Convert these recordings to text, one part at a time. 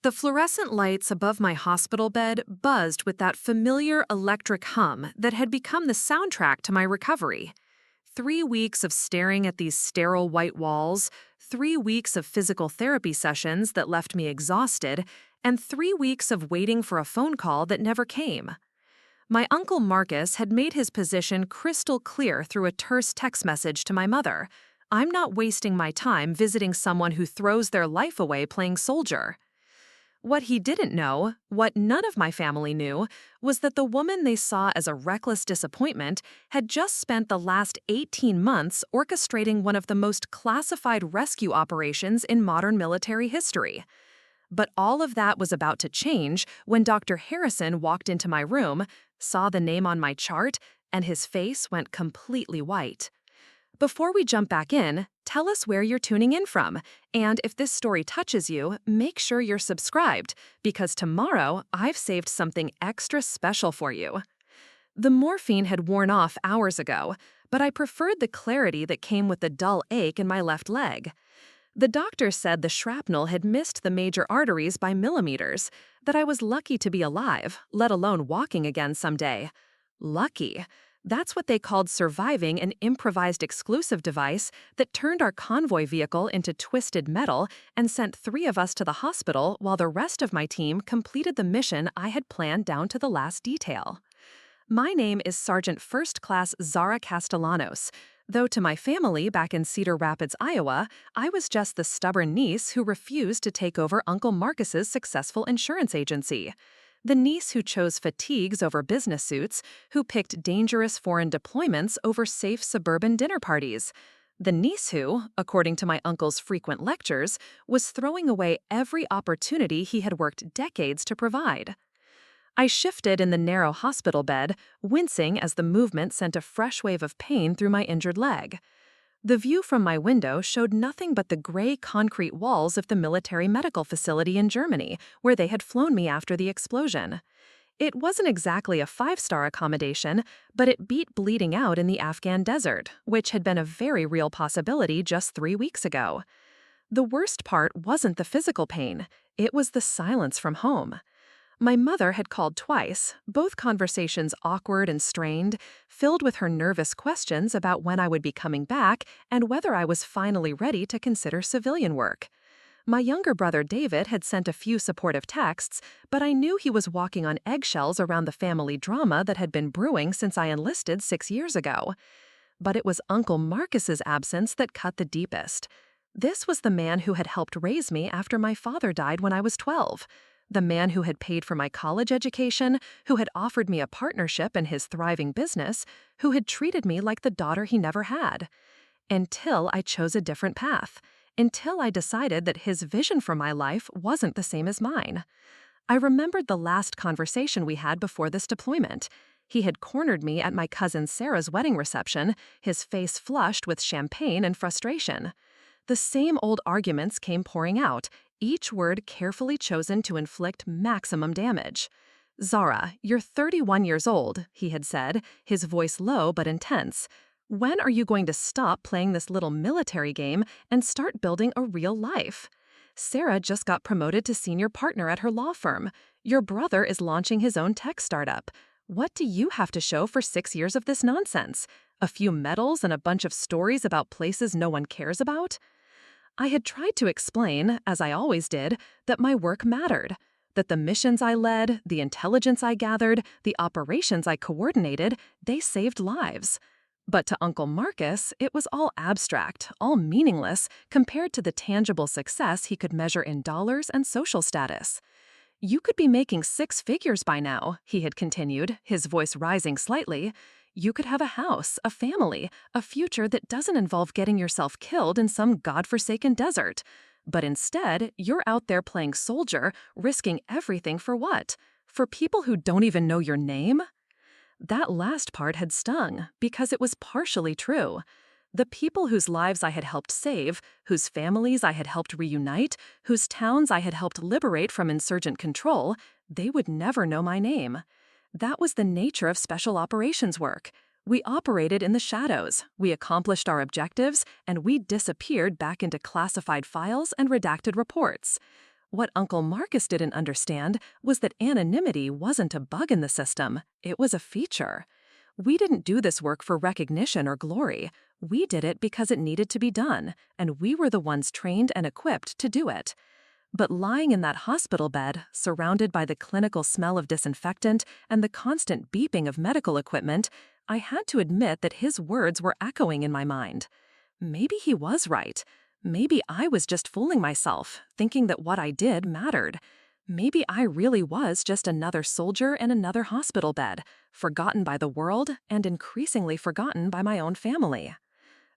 The fluorescent lights above my hospital bed buzzed with that familiar electric hum that had become the soundtrack to my recovery. 3 weeks of staring at these sterile white walls, 3 weeks of physical therapy sessions that left me exhausted, and 3 weeks of waiting for a phone call that never came. My uncle Marcus had made his position crystal clear through a terse text message to my mother. I'm not wasting my time visiting someone who throws their life away playing soldier. What he didn't know, what none of my family knew, was that the woman they saw as a reckless disappointment had just spent the last 18 months orchestrating one of the most classified rescue operations in modern military history. But all of that was about to change when Dr. Harrison walked into my room, saw the name on my chart, and his face went completely white. Before we jump back in, tell us where you're tuning in from, and if this story touches you, make sure you're subscribed, because tomorrow I've saved something extra special for you. The morphine had worn off hours ago, but I preferred the clarity that came with the dull ache in my left leg. The doctor said the shrapnel had missed the major arteries by millimeters, that I was lucky to be alive, let alone walking again someday. Lucky. That's what they called surviving an improvised exclusive device that turned our convoy vehicle into twisted metal and sent 3 of us to the hospital while the rest of my team completed the mission I had planned down to the last detail. My name is Sergeant First Class Zara Castellanos, though to my family back in Cedar Rapids, Iowa, I was just the stubborn niece who refused to take over Uncle Marcus's successful insurance agency. The niece who chose fatigues over business suits, who picked dangerous foreign deployments over safe suburban dinner parties. The niece who, according to my uncle's frequent lectures, was throwing away every opportunity he had worked decades to provide. I shifted in the narrow hospital bed, wincing as the movement sent a fresh wave of pain through my injured leg. The view from my window showed nothing but the gray concrete walls of the military medical facility in Germany, where they had flown me after the explosion. It wasn't exactly a 5-star accommodation, but it beat bleeding out in the Afghan desert, which had been a very real possibility just 3 weeks ago. The worst part wasn't the physical pain, it was the silence from home. My mother had called twice, both conversations awkward and strained, filled with her nervous questions about when I would be coming back and whether I was finally ready to consider civilian work. My younger brother David had sent a few supportive texts, but I knew he was walking on eggshells around the family drama that had been brewing since I enlisted 6 years ago. But it was Uncle Marcus's absence that cut the deepest. This was the man who had helped raise me after my father died when I was 12. The man who had paid for my college education, who had offered me a partnership in his thriving business, who had treated me like the daughter he never had. Until I chose a different path. Until I decided that his vision for my life wasn't the same as mine. I remembered the last conversation we had before this deployment. He had cornered me at my cousin Sarah's wedding reception, his face flushed with champagne and frustration. The same old arguments came pouring out, each word carefully chosen to inflict maximum damage. "Zara, you're 31 years old," he had said, his voice low but intense. "When are you going to stop playing this little military game and start building a real life? Sarah just got promoted to senior partner at her law firm. Your brother is launching his own tech startup. What do you have to show for 6 years of this nonsense? A few medals and a bunch of stories about places no one cares about?" I had tried to explain, as I always did, that my work mattered, that the missions I led, the intelligence I gathered, the operations I coordinated, they saved lives. But to Uncle Marcus, it was all abstract, all meaningless, compared to the tangible success he could measure in dollars and social status. "You could be making 6 figures by now," he had continued, his voice rising slightly. "You could have a house, a family, a future that doesn't involve getting yourself killed in some godforsaken desert. But instead, you're out there playing soldier, risking everything for what? For people who don't even know your name?" That last part had stung, because it was partially true. The people whose lives I had helped save, whose families I had helped reunite, whose towns I had helped liberate from insurgent control, they would never know my name. That was the nature of special operations work. We operated in the shadows, we accomplished our objectives, and we disappeared back into classified files and redacted reports. What Uncle Marcus didn't understand was that anonymity wasn't a bug in the system, it was a feature. We didn't do this work for recognition or glory. We did it because it needed to be done, and we were the ones trained and equipped to do it. But lying in that hospital bed, surrounded by the clinical smell of disinfectant and the constant beeping of medical equipment, I had to admit that his words were echoing in my mind. Maybe he was right. Maybe I was just fooling myself, thinking that what I did mattered. Maybe I really was just another soldier in another hospital bed, forgotten by the world and increasingly forgotten by my own family.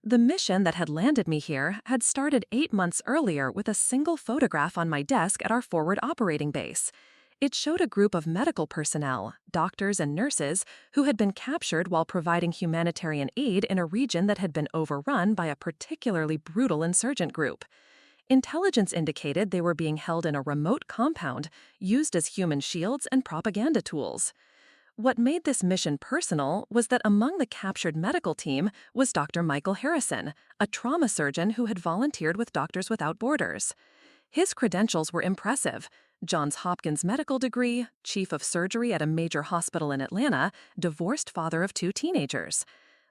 The mission that had landed me here had started 8 months earlier with a single photograph on my desk at our forward operating base. It showed a group of medical personnel, doctors and nurses, who had been captured while providing humanitarian aid in a region that had been overrun by a particularly brutal insurgent group. Intelligence indicated they were being held in a remote compound, used as human shields and propaganda tools. What made this mission personal was that among the captured medical team was Dr. Michael Harrison, a trauma surgeon who had volunteered with Doctors Without Borders. His credentials were impressive: Johns Hopkins medical degree, chief of surgery at a major hospital in Atlanta, divorced father of 2 teenagers.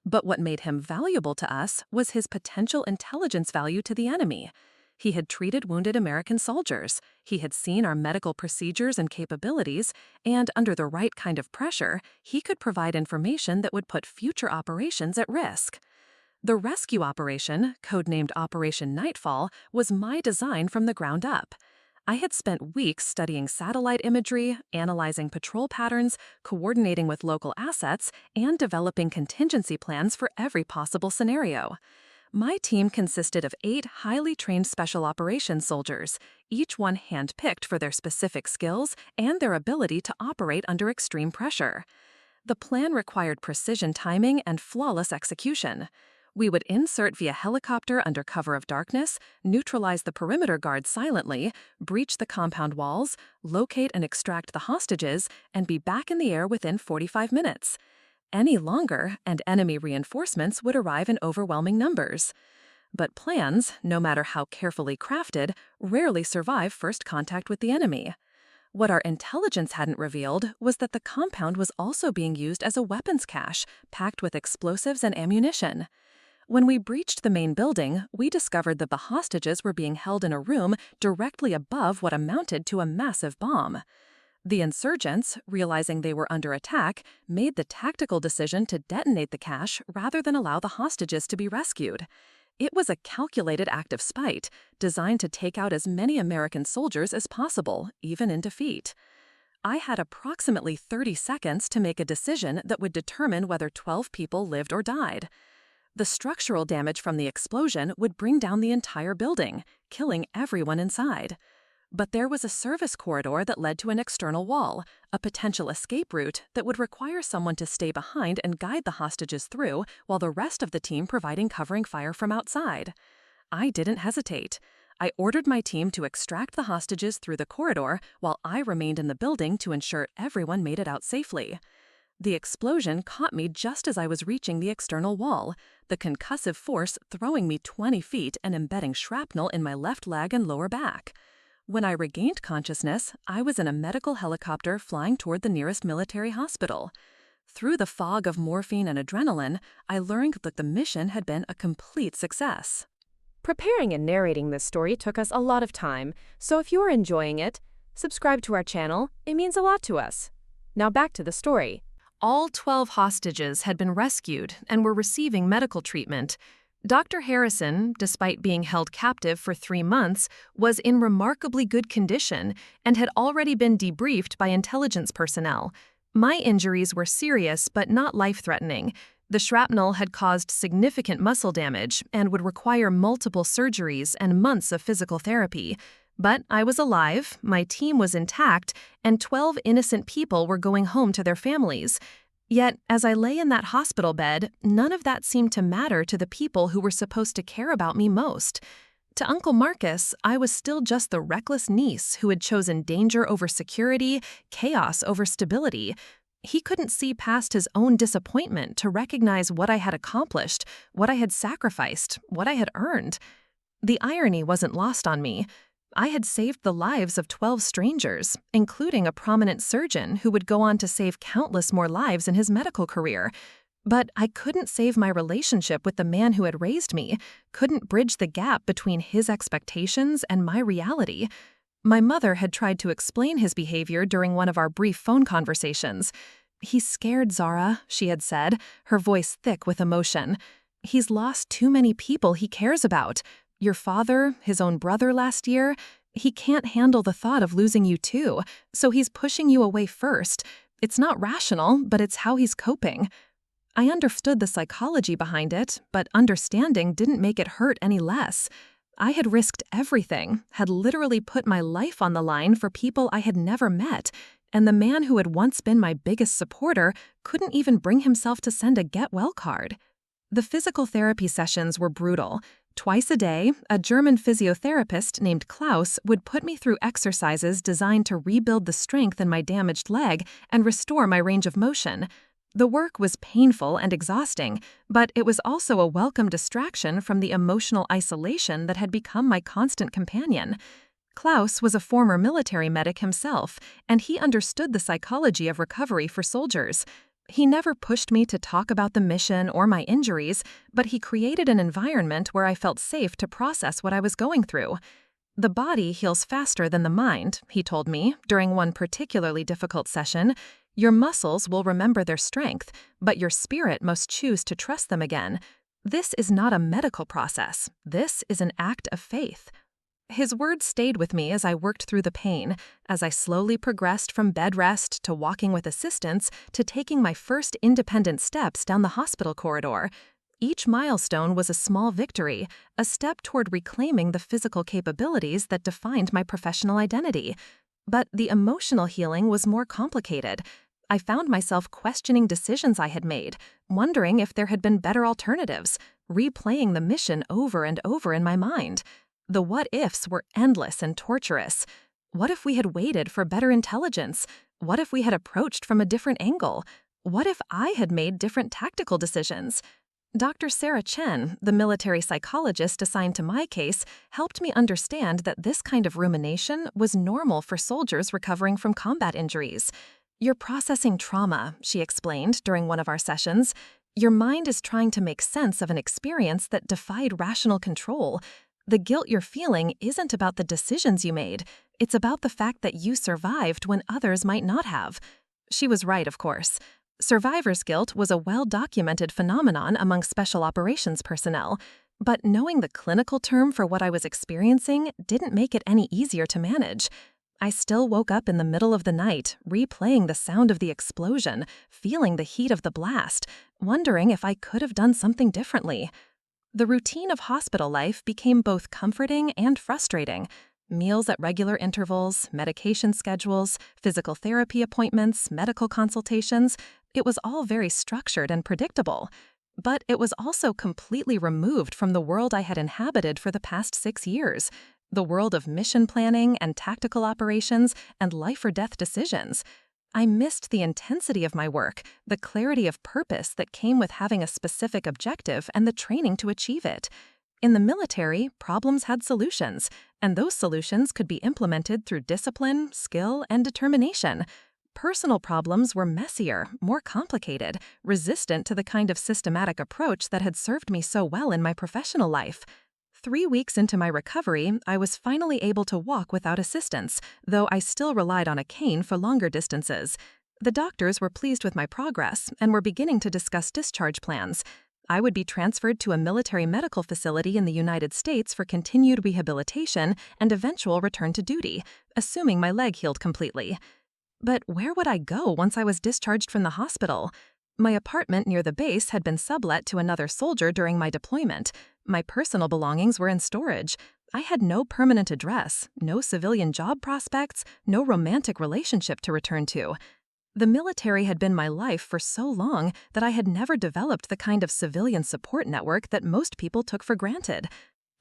But what made him valuable to us was his potential intelligence value to the enemy. He had treated wounded American soldiers, he had seen our medical procedures and capabilities, and under the right kind of pressure, he could provide information that would put future operations at risk. The rescue operation, codenamed Operation Nightfall, was my design from the ground up. I had spent weeks studying satellite imagery, analyzing patrol patterns, coordinating with local assets, and developing contingency plans for every possible scenario. My team consisted of 8 highly trained special operations soldiers, each one hand-picked for their specific skills and their ability to operate under extreme pressure. The plan required precision timing and flawless execution. We would insert via helicopter under cover of darkness, neutralize the perimeter guards silently, breach the compound walls, locate and extract the hostages, and be back in the air within 45 minutes. Any longer, and enemy reinforcements would arrive in overwhelming numbers. But plans, no matter how carefully crafted, rarely survive first contact with the enemy. What our intelligence hadn't revealed was that the compound was also being used as a weapons cache, packed with explosives and ammunition. When we breached the main building, we discovered that the hostages were being held in a room directly above what amounted to a massive bomb. The insurgents, realizing they were under attack, made the tactical decision to detonate the cache rather than allow the hostages to be rescued. It was a calculated act of spite, designed to take out as many American soldiers as possible, even in defeat. I had approximately 30 seconds to make a decision that would determine whether 12 people lived or died. The structural damage from the explosion would bring down the entire building, killing everyone inside. But there was a service corridor that led to an external wall, a potential escape route that would require someone to stay behind and guide the hostages through, while the rest of the team providing covering fire from outside. I didn't hesitate. I ordered my team to extract the hostages through the corridor, while I remained in the building to ensure everyone made it out safely. The explosion caught me just as I was reaching the external wall, the concussive force throwing me 20 feet and embedding shrapnel in my left leg and lower back. When I regained consciousness, I was in a medical helicopter flying toward the nearest military hospital. Through the fog of morphine and adrenaline, I learned that the mission had been a complete success. Preparing and narrating this story took us a lot of time, so if you are enjoying it, subscribe to our channel. It means a lot to us. Now back to the story. All 12 hostages had been rescued and were receiving medical treatment. Dr. Harrison, despite being held captive for 3 months, was in remarkably good condition and had already been debriefed by intelligence personnel. My injuries were serious but not life-threatening. The shrapnel had caused significant muscle damage and would require multiple surgeries and months of physical therapy. But I was alive, my team was intact, and 12 innocent people were going home to their families. Yet, as I lay in that hospital bed, none of that seemed to matter to the people who were supposed to care about me most. To Uncle Marcus, I was still just the reckless niece who had chosen danger over security, chaos over stability. He couldn't see past his own disappointment to recognize what I had accomplished, what I had sacrificed, what I had earned. The irony wasn't lost on me. I had saved the lives of 12 strangers, including a prominent surgeon who would go on to save countless more lives in his medical career. But I couldn't save my relationship with the man who had raised me, couldn't bridge the gap between his expectations and my reality. My mother had tried to explain his behavior during one of our brief phone conversations. "He's scared, Zara," she had said, her voice thick with emotion. "He's lost too many people he cares about. Your father, his own brother last year. He can't handle the thought of losing you too, so he's pushing you away first. It's not rational, but it's how he's coping." I understood the psychology behind it, but understanding didn't make it hurt any less. I had risked everything, had literally put my life on the line for people I had never met, and the man who had once been my biggest supporter couldn't even bring himself to send a get-well card. The physical therapy sessions were brutal. Twice a day, a German physiotherapist named Klaus would put me through exercises designed to rebuild the strength in my damaged leg and restore my range of motion. The work was painful and exhausting, but it was also a welcome distraction from the emotional isolation that had become my constant companion. Klaus was a former military medic himself, and he understood the psychology of recovery for soldiers. He never pushed me to talk about the mission or my injuries, but he created an environment where I felt safe to process what I was going through. "The body heals faster than the mind," he told me during one particularly difficult session. "Your muscles will remember their strength, but your spirit must choose to trust them again. This is not a medical process. This is an act of faith." His words stayed with me as I worked through the pain, as I slowly progressed from bed rest to walking with assistance to taking my first independent steps down the hospital corridor. Each milestone was a small victory, a step toward reclaiming the physical capabilities that defined my professional identity. But the emotional healing was more complicated. I found myself questioning decisions I had made, wondering if there had been better alternatives, replaying the mission over and over in my mind. The what-ifs were endless and torturous. What if we had waited for better intelligence? What if we had approached from a different angle? What if I had made different tactical decisions? Dr. Sarah Chen, the military psychologist assigned to my case, helped me understand that this kind of rumination was normal for soldiers recovering from combat injuries. "You're processing trauma," she explained during one of our sessions. "Your mind is trying to make sense of an experience that defied rational control. The guilt you're feeling isn't about the decisions you made. It's about the fact that you survived when others might not have." She was right, of course. Survivor's guilt was a well-documented phenomenon among special operations personnel, but knowing the clinical term for what I was experiencing didn't make it any easier to manage. I still woke up in the middle of the night, replaying the sound of the explosion, feeling the heat of the blast, wondering if I could have done something differently. The routine of hospital life became both comforting and frustrating. Meals at regular intervals, medication schedules, physical therapy appointments, medical consultations. It was all very structured and predictable. But it was also completely removed from the world I had inhabited for the past 6 years, the world of mission planning and tactical operations and life-or-death decisions. I missed the intensity of my work, the clarity of purpose that came with having a specific objective and the training to achieve it. In the military, problems had solutions, and those solutions could be implemented through discipline, skill, and determination. Personal problems were messier, more complicated, resistant to the kind of systematic approach that had served me so well in my professional life. 3 weeks into my recovery, I was finally able to walk without assistance, though I still relied on a cane for longer distances. The doctors were pleased with my progress and were beginning to discuss discharge plans. I would be transferred to a military medical facility in the United States for continued rehabilitation and eventual return to duty, assuming my leg healed completely. But where would I go once I was discharged from the hospital? My apartment near the base had been sublet to another soldier during my deployment. My personal belongings were in storage. I had no permanent address, no civilian job prospects, no romantic relationship to return to. The military had been my life for so long that I had never developed the kind of civilian support network that most people took for granted.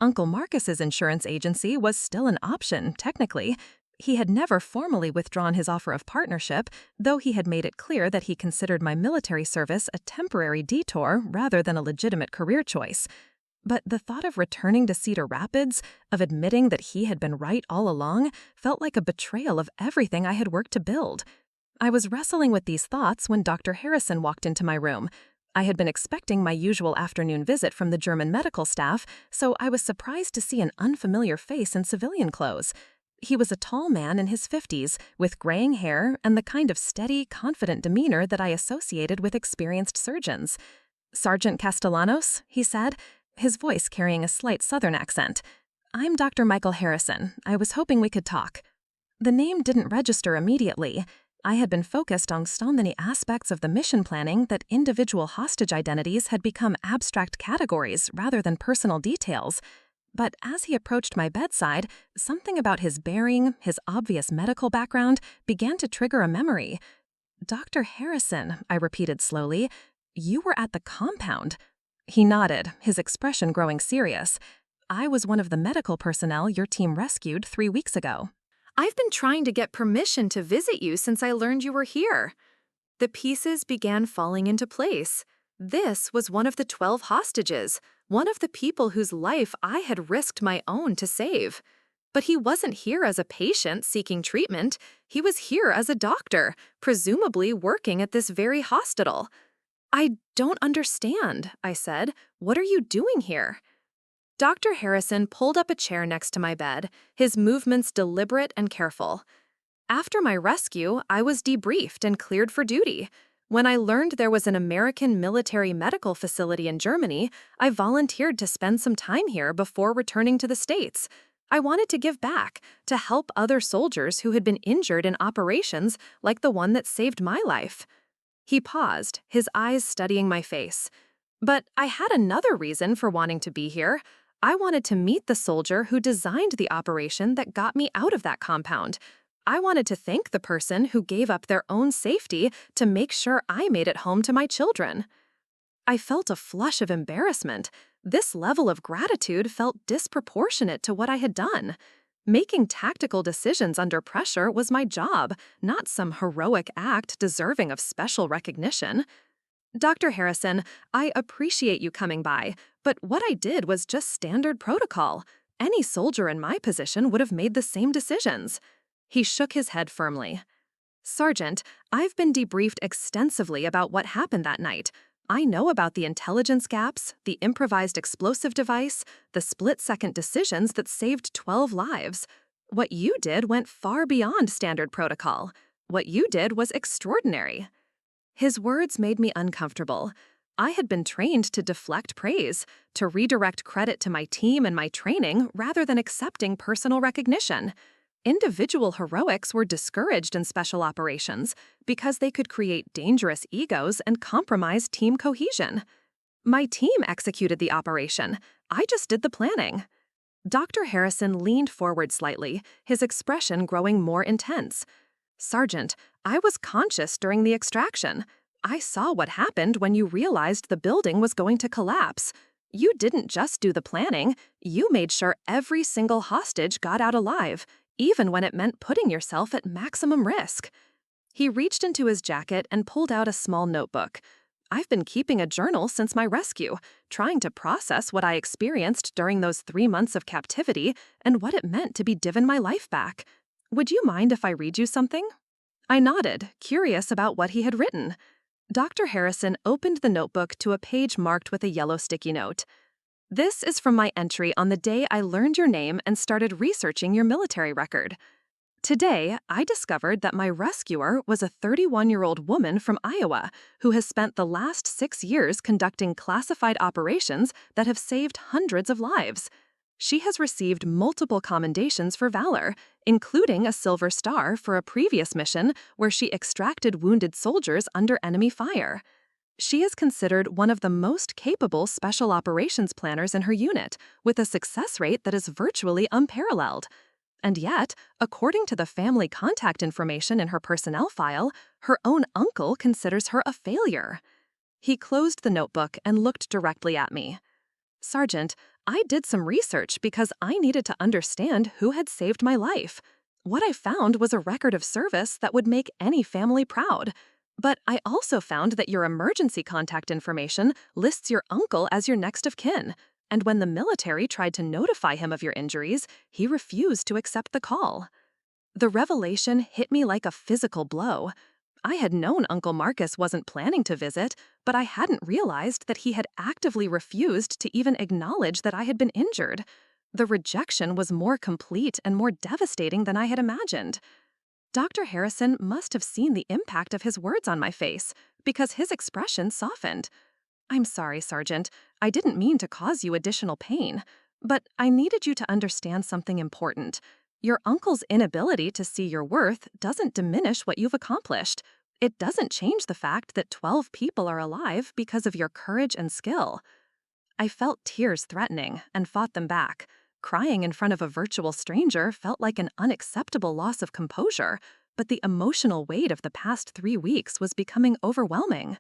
Uncle Marcus's insurance agency was still an option, technically. He had never formally withdrawn his offer of partnership, though he had made it clear that he considered my military service a temporary detour rather than a legitimate career choice. But the thought of returning to Cedar Rapids, of admitting that he had been right all along, felt like a betrayal of everything I had worked to build. I was wrestling with these thoughts when Dr. Harrison walked into my room. I had been expecting my usual afternoon visit from the German medical staff, so I was surprised to see an unfamiliar face in civilian clothes. He was a tall man in his 50s, with graying hair and the kind of steady, confident demeanor that I associated with experienced surgeons. "Sergeant Castellanos," he said, his voice carrying a slight southern accent. "I'm Dr. Michael Harrison. I was hoping we could talk." The name didn't register immediately. I had been focused on so many aspects of the mission planning that individual hostage identities had become abstract categories rather than personal details. But as he approached my bedside, something about his bearing, his obvious medical background, began to trigger a memory. "Dr. Harrison," I repeated slowly, "you were at the compound." He nodded, his expression growing serious. "I was one of the medical personnel your team rescued 3 weeks ago." I've been trying to get permission to visit you since I learned you were here. The pieces began falling into place. This was one of the 12 hostages, one of the people whose life I had risked my own to save. But he wasn't here as a patient seeking treatment. He was here as a doctor, presumably working at this very hospital. "I don't understand," I said. "What are you doing here?" Dr. Harrison pulled up a chair next to my bed, his movements deliberate and careful. "After my rescue, I was debriefed and cleared for duty. When I learned there was an American military medical facility in Germany, I volunteered to spend some time here before returning to the States. I wanted to give back, to help other soldiers who had been injured in operations like the one that saved my life." He paused, his eyes studying my face. "But I had another reason for wanting to be here. I wanted to meet the soldier who designed the operation that got me out of that compound. I wanted to thank the person who gave up their own safety to make sure I made it home to my children." I felt a flush of embarrassment. This level of gratitude felt disproportionate to what I had done. Making tactical decisions under pressure was my job, not some heroic act deserving of special recognition. "Dr. Harrison, I appreciate you coming by, but what I did was just standard protocol. Any soldier in my position would have made the same decisions." He shook his head firmly. "Sergeant, I've been debriefed extensively about what happened that night. I know about the intelligence gaps, the improvised explosive device, the split-second decisions that saved 12 lives. What you did went far beyond standard protocol. What you did was extraordinary." His words made me uncomfortable. I had been trained to deflect praise, to redirect credit to my team and my training rather than accepting personal recognition. Individual heroics were discouraged in special operations because they could create dangerous egos and compromise team cohesion. My team executed the operation. I just did the planning. Dr. Harrison leaned forward slightly, his expression growing more intense. "Sergeant, I was conscious during the extraction. I saw what happened when you realized the building was going to collapse. You didn't just do the planning, you made sure every single hostage got out alive, even when it meant putting yourself at maximum risk." He reached into his jacket and pulled out a small notebook. "I've been keeping a journal since my rescue, trying to process what I experienced during those 3 months of captivity and what it meant to be given my life back. Would you mind if I read you something?" I nodded, curious about what he had written. Dr. Harrison opened the notebook to a page marked with a yellow sticky note. "This is from my entry on the day I learned your name and started researching your military record. Today, I discovered that my rescuer was a 31-year-old woman from Iowa who has spent the last 6 years conducting classified operations that have saved hundreds of lives. She has received multiple commendations for valor, including a Silver Star for a previous mission where she extracted wounded soldiers under enemy fire. She is considered one of the most capable special operations planners in her unit, with a success rate that is virtually unparalleled. And yet, according to the family contact information in her personnel file, her own uncle considers her a failure." He closed the notebook and looked directly at me. "Sergeant, I did some research because I needed to understand who had saved my life. What I found was a record of service that would make any family proud. But I also found that your emergency contact information lists your uncle as your next of kin, and when the military tried to notify him of your injuries, he refused to accept the call. The revelation hit me like a physical blow. I had known Uncle Marcus wasn't planning to visit, but I hadn't realized that he had actively refused to even acknowledge that I had been injured. The rejection was more complete and more devastating than I had imagined. Dr. Harrison must have seen the impact of his words on my face, because his expression softened. "I'm sorry, Sergeant. I didn't mean to cause you additional pain. But I needed you to understand something important. Your uncle's inability to see your worth doesn't diminish what you've accomplished. It doesn't change the fact that 12 people are alive because of your courage and skill." I felt tears threatening and fought them back. Crying in front of a virtual stranger felt like an unacceptable loss of composure, but the emotional weight of the past 3 weeks was becoming overwhelming.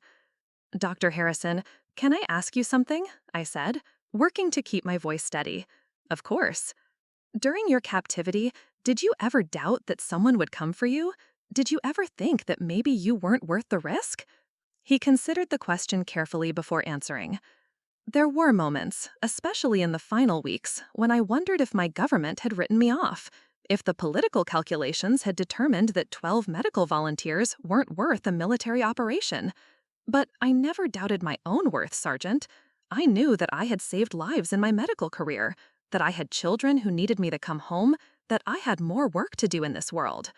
"Dr. Harrison, can I ask you something?" I said, working to keep my voice steady. "Of course. During your captivity, did you ever doubt that someone would come for you? Did you ever think that maybe you weren't worth the risk?" He considered the question carefully before answering. "There were moments, especially in the final weeks, when I wondered if my government had written me off, if the political calculations had determined that 12 medical volunteers weren't worth a military operation. But I never doubted my own worth, Sergeant. I knew that I had saved lives in my medical career, that I had children who needed me to come home, that I had more work to do in this world."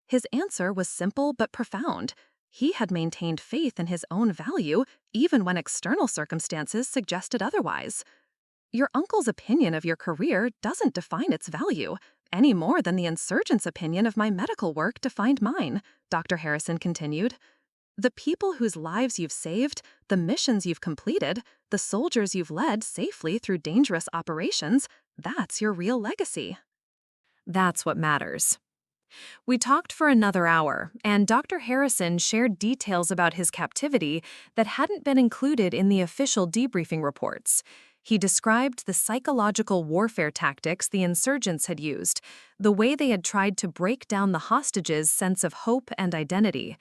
His answer was simple but profound. He had maintained faith in his own value, even when external circumstances suggested otherwise. "Your uncle's opinion of your career doesn't define its value, any more than the insurgent's opinion of my medical work defined mine," Dr. Harrison continued. "The people whose lives you've saved, the missions you've completed, the soldiers you've led safely through dangerous operations, that's your real legacy." That's what matters. We talked for another hour, and Dr. Harrison shared details about his captivity that hadn't been included in the official debriefing reports. He described the psychological warfare tactics the insurgents had used, the way they had tried to break down the hostages' sense of hope and identity.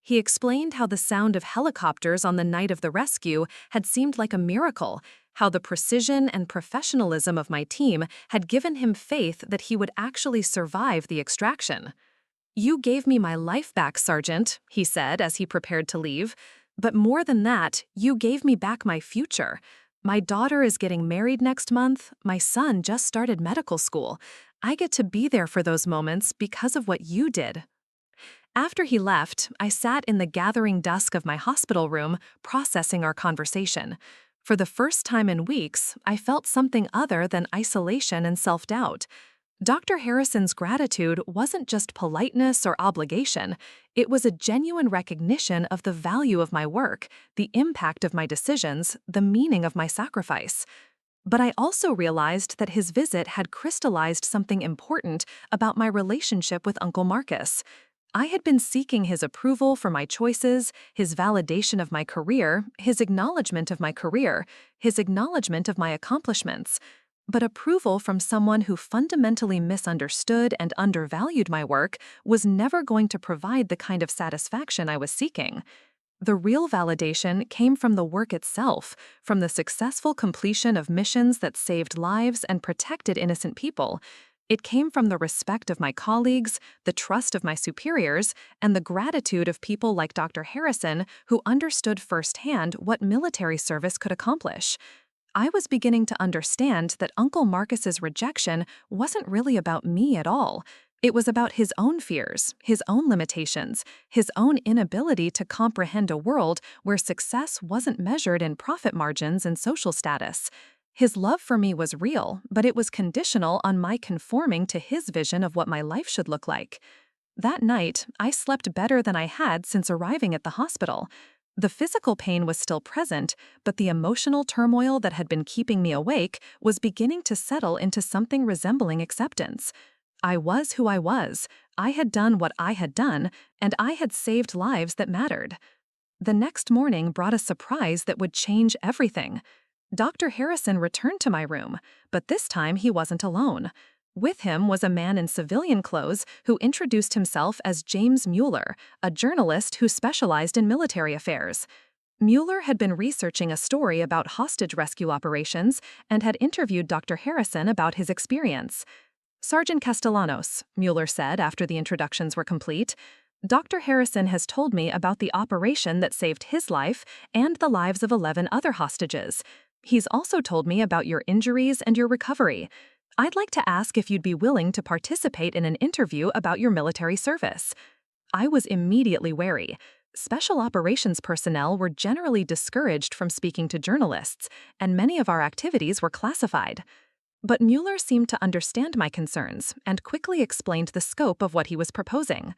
He explained how the sound of helicopters on the night of the rescue had seemed like a miracle, how the precision and professionalism of my team had given him faith that he would actually survive the extraction. "You gave me my life back, Sergeant," he said as he prepared to leave. "But more than that, you gave me back my future. My daughter is getting married next month. My son just started medical school. I get to be there for those moments because of what you did." After he left, I sat in the gathering dusk of my hospital room, processing our conversation. For the first time in weeks, I felt something other than isolation and self-doubt. Dr. Harrison's gratitude wasn't just politeness or obligation. It was a genuine recognition of the value of my work, the impact of my decisions, the meaning of my sacrifice. But I also realized that his visit had crystallized something important about my relationship with Uncle Marcus. I had been seeking his approval for my choices, his validation of my career, his acknowledgement of my career, his acknowledgement of my accomplishments. But approval from someone who fundamentally misunderstood and undervalued my work was never going to provide the kind of satisfaction I was seeking. The real validation came from the work itself, from the successful completion of missions that saved lives and protected innocent people. It came from the respect of my colleagues, the trust of my superiors, and the gratitude of people like Dr. Harrison who understood firsthand what military service could accomplish. I was beginning to understand that Uncle Marcus's rejection wasn't really about me at all. It was about his own fears, his own limitations, his own inability to comprehend a world where success wasn't measured in profit margins and social status. His love for me was real, but it was conditional on my conforming to his vision of what my life should look like. That night, I slept better than I had since arriving at the hospital. The physical pain was still present, but the emotional turmoil that had been keeping me awake was beginning to settle into something resembling acceptance. I was who I was, I had done what I had done, and I had saved lives that mattered. The next morning brought a surprise that would change everything. Dr. Harrison returned to my room, but this time he wasn't alone. With him was a man in civilian clothes who introduced himself as James Mueller, a journalist who specialized in military affairs. Mueller had been researching a story about hostage rescue operations and had interviewed Dr. Harrison about his experience. "Sergeant Castellanos," Mueller said after the introductions were complete, "Dr. Harrison has told me about the operation that saved his life and the lives of 11 other hostages. He's also told me about your injuries and your recovery. I'd like to ask if you'd be willing to participate in an interview about your military service." I was immediately wary. Special operations personnel were generally discouraged from speaking to journalists, and many of our activities were classified. But Mueller seemed to understand my concerns and quickly explained the scope of what he was proposing.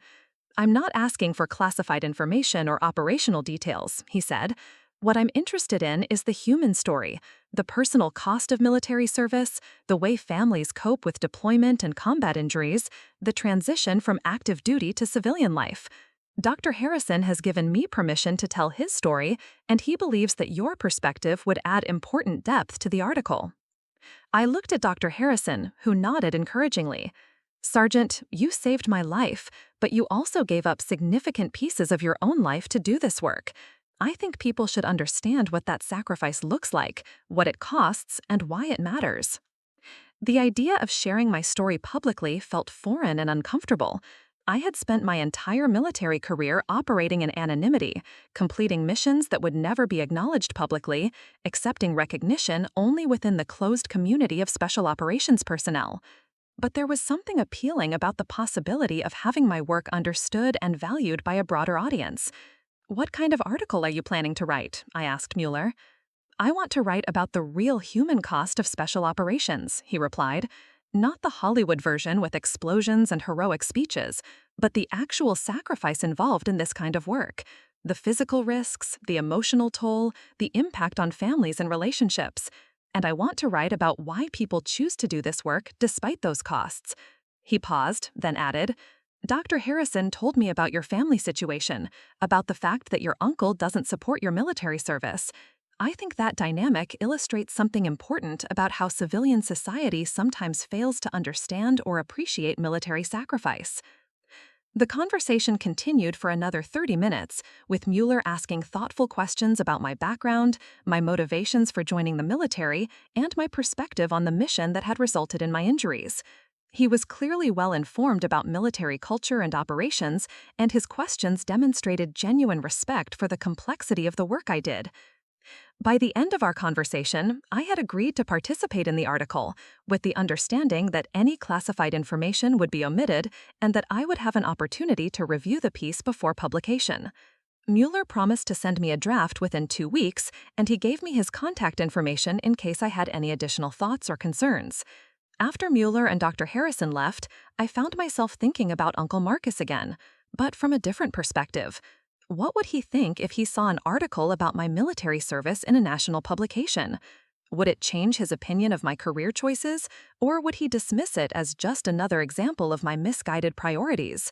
"I'm not asking for classified information or operational details," he said. "What I'm interested in is the human story, the personal cost of military service, the way families cope with deployment and combat injuries, the transition from active duty to civilian life. Dr. Harrison has given me permission to tell his story, and he believes that your perspective would add important depth to the article." I looked at Dr. Harrison, who nodded encouragingly. "Sergeant, you saved my life, but you also gave up significant pieces of your own life to do this work. I think people should understand what that sacrifice looks like, what it costs, and why it matters." The idea of sharing my story publicly felt foreign and uncomfortable. I had spent my entire military career operating in anonymity, completing missions that would never be acknowledged publicly, accepting recognition only within the closed community of special operations personnel. But there was something appealing about the possibility of having my work understood and valued by a broader audience. "What kind of article are you planning to write?" I asked Mueller. "I want to write about the real human cost of special operations," he replied. "Not the Hollywood version with explosions and heroic speeches, but the actual sacrifice involved in this kind of work. The physical risks, the emotional toll, the impact on families and relationships. And I want to write about why people choose to do this work despite those costs." He paused, then added, "Dr. Harrison told me about your family situation, about the fact that your uncle doesn't support your military service. I think that dynamic illustrates something important about how civilian society sometimes fails to understand or appreciate military sacrifice." The conversation continued for another 30 minutes, with Mueller asking thoughtful questions about my background, my motivations for joining the military, and my perspective on the mission that had resulted in my injuries. He was clearly well informed about military culture and operations, and his questions demonstrated genuine respect for the complexity of the work I did. By the end of our conversation, I had agreed to participate in the article, with the understanding that any classified information would be omitted and that I would have an opportunity to review the piece before publication. Mueller promised to send me a draft within 2 weeks, and he gave me his contact information in case I had any additional thoughts or concerns. After Mueller and Dr. Harrison left, I found myself thinking about Uncle Marcus again, but from a different perspective. What would he think if he saw an article about my military service in a national publication? Would it change his opinion of my career choices, or would he dismiss it as just another example of my misguided priorities?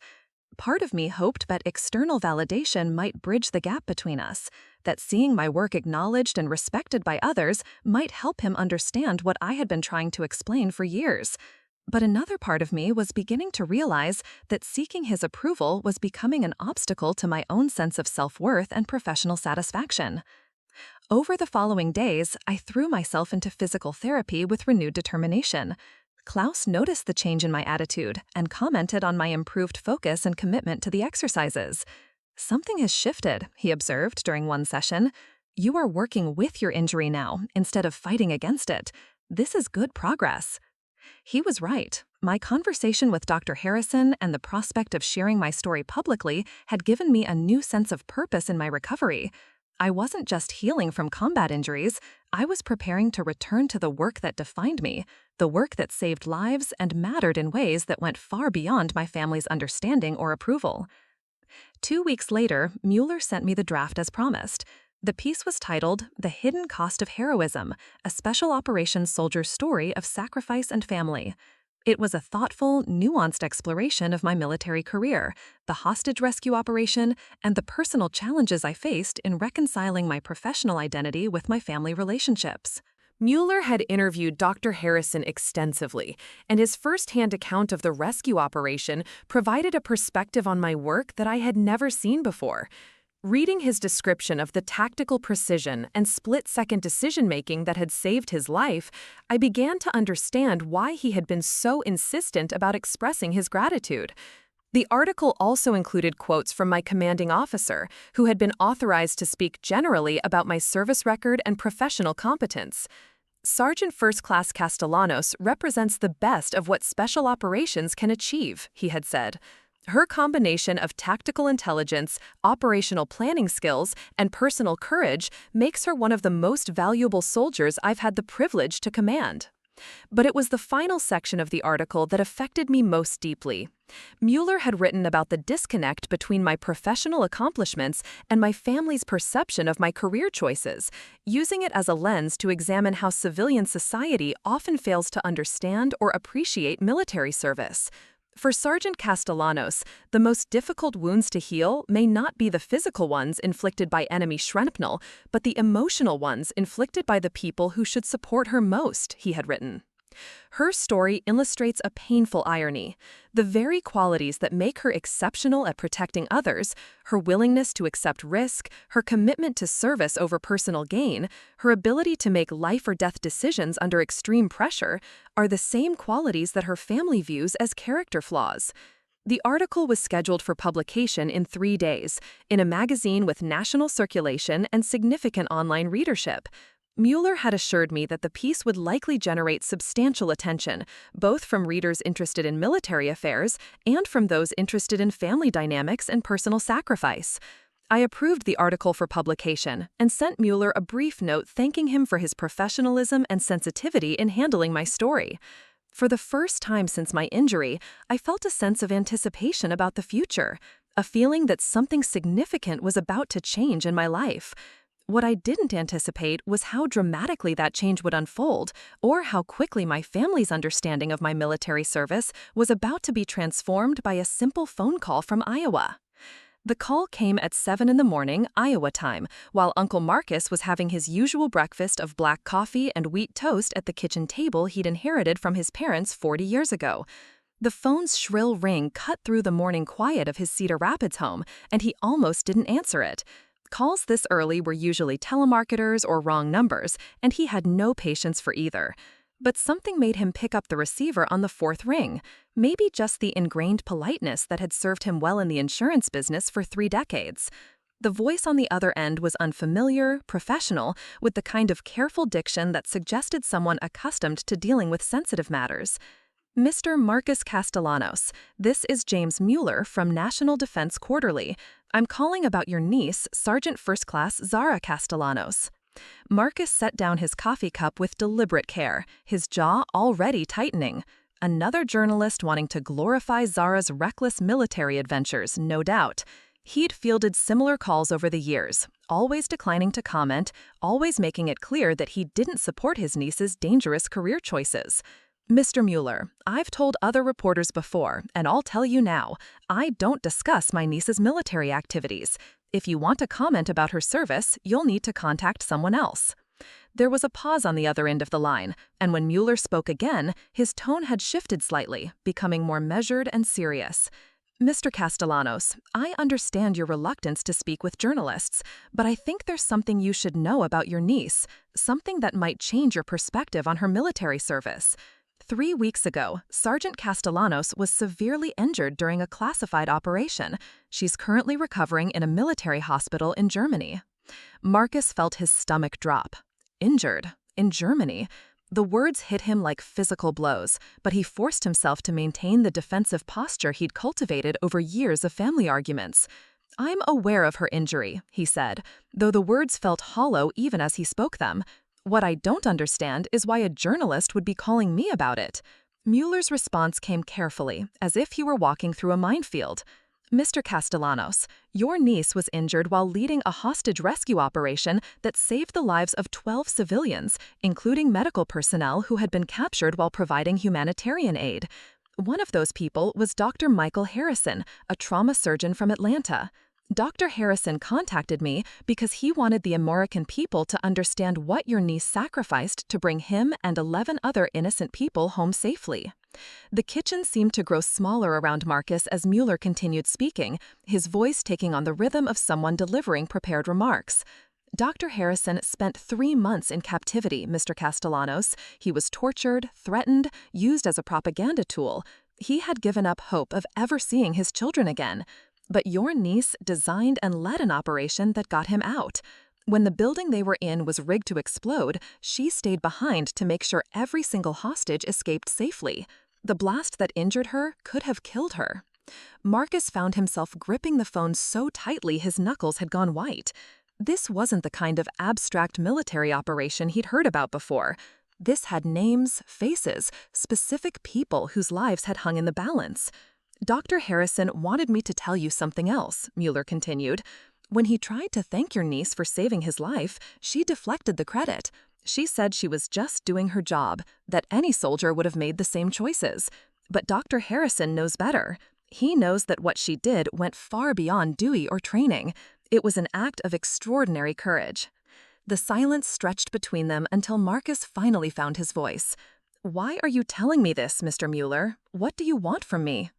Part of me hoped that external validation might bridge the gap between us, that seeing my work acknowledged and respected by others might help him understand what I had been trying to explain for years. But another part of me was beginning to realize that seeking his approval was becoming an obstacle to my own sense of self-worth and professional satisfaction. Over the following days, I threw myself into physical therapy with renewed determination. Klaus noticed the change in my attitude and commented on my improved focus and commitment to the exercises. "Something has shifted," he observed during one session. "You are working with your injury now, instead of fighting against it. This is good progress." He was right. My conversation with Dr. Harrison and the prospect of sharing my story publicly had given me a new sense of purpose in my recovery. I wasn't just healing from combat injuries, I was preparing to return to the work that defined me, the work that saved lives and mattered in ways that went far beyond my family's understanding or approval. 2 weeks later, Mueller sent me the draft as promised. The piece was titled "The Hidden Cost of Heroism, a Special Operations Soldier's Story of Sacrifice and Family." It was a thoughtful, nuanced exploration of my military career, the hostage rescue operation, and the personal challenges I faced in reconciling my professional identity with my family relationships. Mueller had interviewed Dr. Harrison extensively, and his first-hand account of the rescue operation provided a perspective on my work that I had never seen before. Reading his description of the tactical precision and split-second decision-making that had saved his life, I began to understand why he had been so insistent about expressing his gratitude. The article also included quotes from my commanding officer, who had been authorized to speak generally about my service record and professional competence. Sergeant First Class Castellanos represents the best of what special operations can achieve, he had said. Her combination of tactical intelligence, operational planning skills, and personal courage makes her one of the most valuable soldiers I've had the privilege to command. But it was the final section of the article that affected me most deeply. Mueller had written about the disconnect between my professional accomplishments and my family's perception of my career choices, using it as a lens to examine how civilian society often fails to understand or appreciate military service. For Sergeant Castellanos, the most difficult wounds to heal may not be the physical ones inflicted by enemy shrapnel, but the emotional ones inflicted by the people who should support her most, he had written. Her story illustrates a painful irony. The very qualities that make her exceptional at protecting others, her willingness to accept risk, her commitment to service over personal gain, her ability to make life-or-death decisions under extreme pressure, are the same qualities that her family views as character flaws. The article was scheduled for publication in 3 days, in a magazine with national circulation and significant online readership. Mueller had assured me that the piece would likely generate substantial attention, both from readers interested in military affairs and from those interested in family dynamics and personal sacrifice. I approved the article for publication and sent Mueller a brief note thanking him for his professionalism and sensitivity in handling my story. For the first time since my injury, I felt a sense of anticipation about the future, a feeling that something significant was about to change in my life. What I didn't anticipate was how dramatically that change would unfold, or how quickly my family's understanding of my military service was about to be transformed by a simple phone call from Iowa. The call came at 7 in the morning, Iowa time, while Uncle Marcus was having his usual breakfast of black coffee and wheat toast at the kitchen table he'd inherited from his parents 40 years ago. The phone's shrill ring cut through the morning quiet of his Cedar Rapids home, and he almost didn't answer it. Calls this early were usually telemarketers or wrong numbers, and he had no patience for either. But something made him pick up the receiver on the 4th ring, maybe just the ingrained politeness that had served him well in the insurance business for 3 decades. The voice on the other end was unfamiliar, professional, with the kind of careful diction that suggested someone accustomed to dealing with sensitive matters. Mr. Marcus Castellanos, this is James Mueller from National Defense Quarterly. I'm calling about your niece, Sergeant First Class Zara Castellanos. Marcus set down his coffee cup with deliberate care, his jaw already tightening. Another journalist wanting to glorify Zara's reckless military adventures, no doubt. He'd fielded similar calls over the years, always declining to comment, always making it clear that he didn't support his niece's dangerous career choices. Mr. Mueller, I've told other reporters before, and I'll tell you now, I don't discuss my niece's military activities. If you want to comment about her service, you'll need to contact someone else. There was a pause on the other end of the line, and when Mueller spoke again, his tone had shifted slightly, becoming more measured and serious. Mr. Castellanos, I understand your reluctance to speak with journalists, but I think there's something you should know about your niece, something that might change your perspective on her military service. 3 weeks ago, Sergeant Castellanos was severely injured during a classified operation. She's currently recovering in a military hospital in Germany. Marcus felt his stomach drop. Injured? In Germany? The words hit him like physical blows, but he forced himself to maintain the defensive posture he'd cultivated over years of family arguments. I'm aware of her injury, he said, though the words felt hollow even as he spoke them. What I don't understand is why a journalist would be calling me about it. Mueller's response came carefully, as if he were walking through a minefield. Mr. Castellanos, your niece was injured while leading a hostage rescue operation that saved the lives of 12 civilians, including medical personnel who had been captured while providing humanitarian aid. One of those people was Dr. Michael Harrison, a trauma surgeon from Atlanta. Dr. Harrison contacted me because he wanted the American people to understand what your niece sacrificed to bring him and 11 other innocent people home safely. The kitchen seemed to grow smaller around Marcus as Mueller continued speaking, his voice taking on the rhythm of someone delivering prepared remarks. Dr. Harrison spent 3 months in captivity, Mr. Castellanos. He was tortured, threatened, used as a propaganda tool. He had given up hope of ever seeing his children again. But your niece designed and led an operation that got him out. When the building they were in was rigged to explode, she stayed behind to make sure every single hostage escaped safely. The blast that injured her could have killed her. Marcus found himself gripping the phone so tightly his knuckles had gone white. This wasn't the kind of abstract military operation he'd heard about before. This had names, faces, specific people whose lives had hung in the balance. Dr. Harrison wanted me to tell you something else, Mueller continued. When he tried to thank your niece for saving his life, she deflected the credit. She said she was just doing her job, that any soldier would have made the same choices. But Dr. Harrison knows better. He knows that what she did went far beyond duty or training. It was an act of extraordinary courage. The silence stretched between them until Marcus finally found his voice. "Why are you telling me this, Mr. Mueller? What do you want from me?"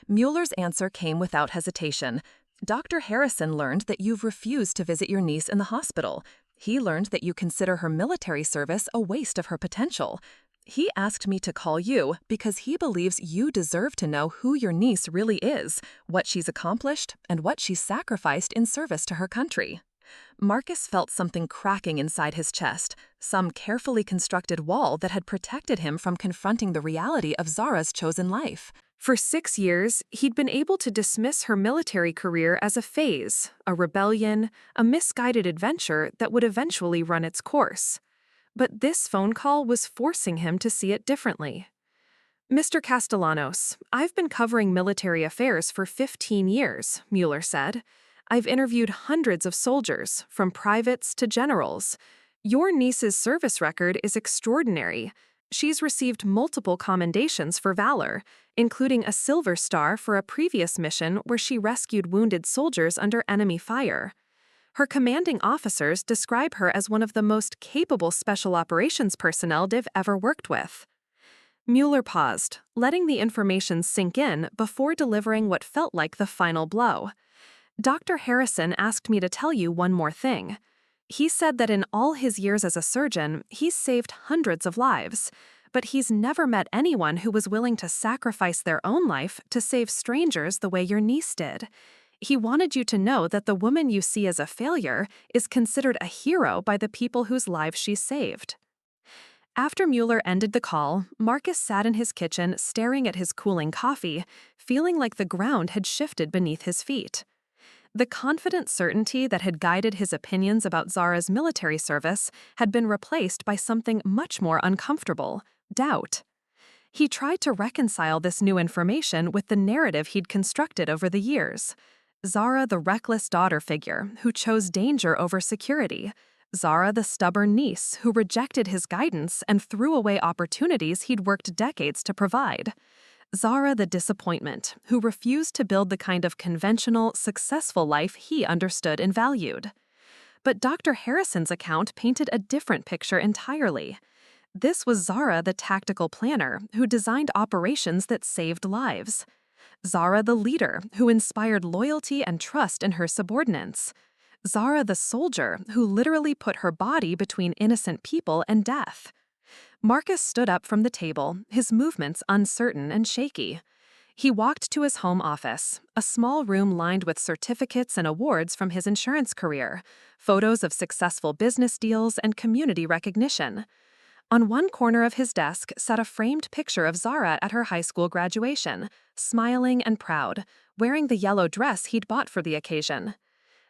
Mueller's answer came without hesitation. "Dr. Harrison learned that you've refused to visit your niece in the hospital. He learned that you consider her military service a waste of her potential. He asked me to call you because he believes you deserve to know who your niece really is, what she's accomplished, and what she's sacrificed in service to her country." Marcus felt something cracking inside his chest, some carefully constructed wall that had protected him from confronting the reality of Zara's chosen life. For 6 years, he'd been able to dismiss her military career as a phase, a rebellion, a misguided adventure that would eventually run its course. But this phone call was forcing him to see it differently. "Mr. Castellanos, I've been covering military affairs for 15 years, Mueller said. I've interviewed hundreds of soldiers, from privates to generals. Your niece's service record is extraordinary. She's received multiple commendations for valor, including a Silver Star for a previous mission where she rescued wounded soldiers under enemy fire. Her commanding officers describe her as one of the most capable special operations personnel they've ever worked with." Mueller paused, letting the information sink in before delivering what felt like the final blow. "Dr. Harrison asked me to tell you one more thing. He said that in all his years as a surgeon, he's saved hundreds of lives, but he's never met anyone who was willing to sacrifice their own life to save strangers the way your niece did. He wanted you to know that the woman you see as a failure is considered a hero by the people whose lives she saved." After Mueller ended the call, Marcus sat in his kitchen staring at his cooling coffee, feeling like the ground had shifted beneath his feet. The confident certainty that had guided his opinions about Zara's military service had been replaced by something much more uncomfortable: doubt. He tried to reconcile this new information with the narrative he'd constructed over the years. Zara, the reckless daughter figure who chose danger over security. Zara, the stubborn niece who rejected his guidance and threw away opportunities he'd worked decades to provide. Zara, the disappointment who refused to build the kind of conventional, successful life he understood and valued. But Dr. Harrison's account painted a different picture entirely. This was Zara, the tactical planner who designed operations that saved lives. Zara, the leader who inspired loyalty and trust in her subordinates. Zara, the soldier who literally put her body between innocent people and death. Marcus stood up from the table, his movements uncertain and shaky. He walked to his home office, a small room lined with certificates and awards from his insurance career, photos of successful business deals, and community recognition. On one corner of his desk sat a framed picture of Zara at her high school graduation, smiling and proud, wearing the yellow dress he'd bought for the occasion.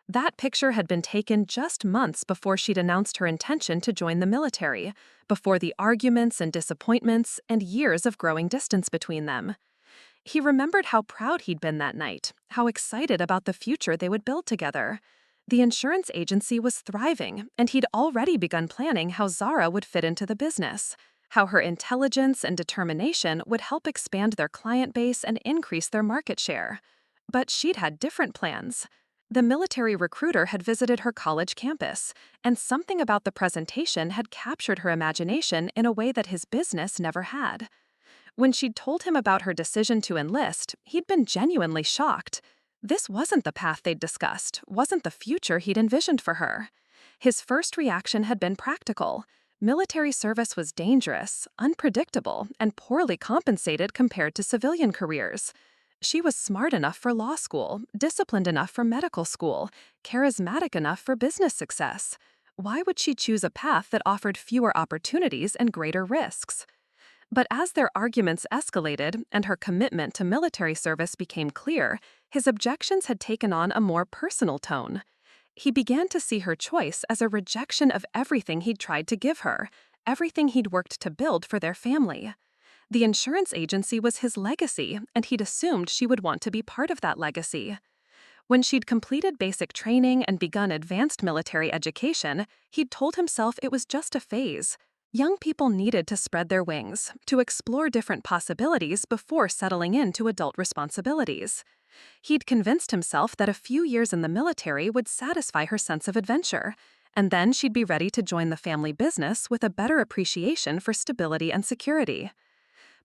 That picture had been taken just months before she'd announced her intention to join the military, before the arguments and disappointments and years of growing distance between them. He remembered how proud he'd been that night, how excited about the future they would build together. The insurance agency was thriving, and he'd already begun planning how Zara would fit into the business, how her intelligence and determination would help expand their client base and increase their market share. But she'd had different plans. The military recruiter had visited her college campus, and something about the presentation had captured her imagination in a way that his business never had. When she'd told him about her decision to enlist, he'd been genuinely shocked. This wasn't the path they'd discussed, wasn't the future he'd envisioned for her. His first reaction had been practical. Military service was dangerous, unpredictable, and poorly compensated compared to civilian careers. She was smart enough for law school, disciplined enough for medical school, charismatic enough for business success. Why would she choose a path that offered fewer opportunities and greater risks? But as their arguments escalated and her commitment to military service became clear, his objections had taken on a more personal tone. He began to see her choice as a rejection of everything he'd tried to give her, everything he'd worked to build for their family. The insurance agency was his legacy, and he'd assumed she would want to be part of that legacy. When she'd completed basic training and begun advanced military education, he'd told himself it was just a phase. Young people needed to spread their wings, to explore different possibilities before settling into adult responsibilities. He'd convinced himself that a few years in the military would satisfy her sense of adventure, and then she'd be ready to join the family business with a better appreciation for stability and security.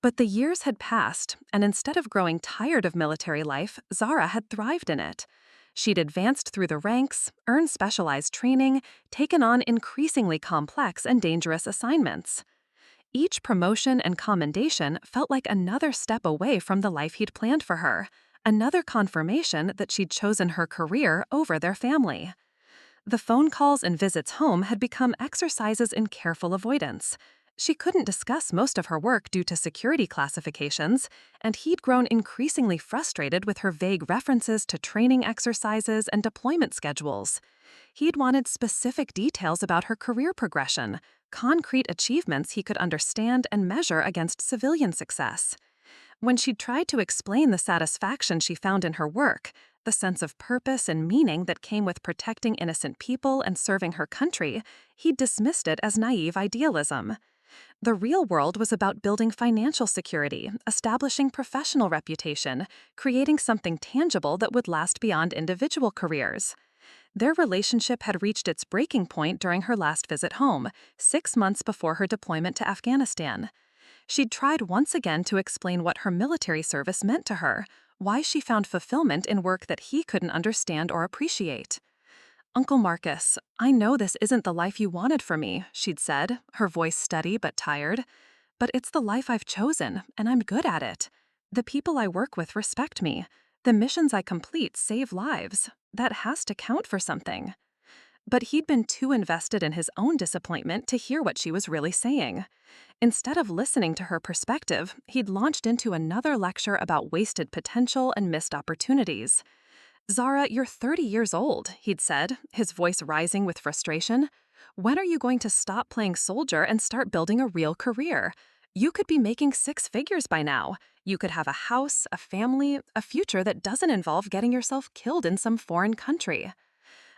But the years had passed, and instead of growing tired of military life, Zara had thrived in it. She'd advanced through the ranks, earned specialized training, taken on increasingly complex and dangerous assignments. Each promotion and commendation felt like another step away from the life he'd planned for her, another confirmation that she'd chosen her career over their family. The phone calls and visits home had become exercises in careful avoidance. She couldn't discuss most of her work due to security classifications, and he'd grown increasingly frustrated with her vague references to training exercises and deployment schedules. He'd wanted specific details about her career progression, concrete achievements he could understand and measure against civilian success. When she'd tried to explain the satisfaction she found in her work, the sense of purpose and meaning that came with protecting innocent people and serving her country, he'd dismissed it as naive idealism. The real world was about building financial security, establishing professional reputation, creating something tangible that would last beyond individual careers. Their relationship had reached its breaking point during her last visit home, 6 months before her deployment to Afghanistan. She'd tried once again to explain what her military service meant to her, why she found fulfillment in work that he couldn't understand or appreciate. "Uncle Marcus, I know this isn't the life you wanted for me," she'd said, her voice steady but tired. "But it's the life I've chosen, and I'm good at it. The people I work with respect me. The missions I complete save lives. That has to count for something." But he'd been too invested in his own disappointment to hear what she was really saying. Instead of listening to her perspective, he'd launched into another lecture about wasted potential and missed opportunities. "Zara, you're 30 years old," he'd said, his voice rising with frustration. "When are you going to stop playing soldier and start building a real career? You could be making 6 figures by now. You could have a house, a family, a future that doesn't involve getting yourself killed in some foreign country."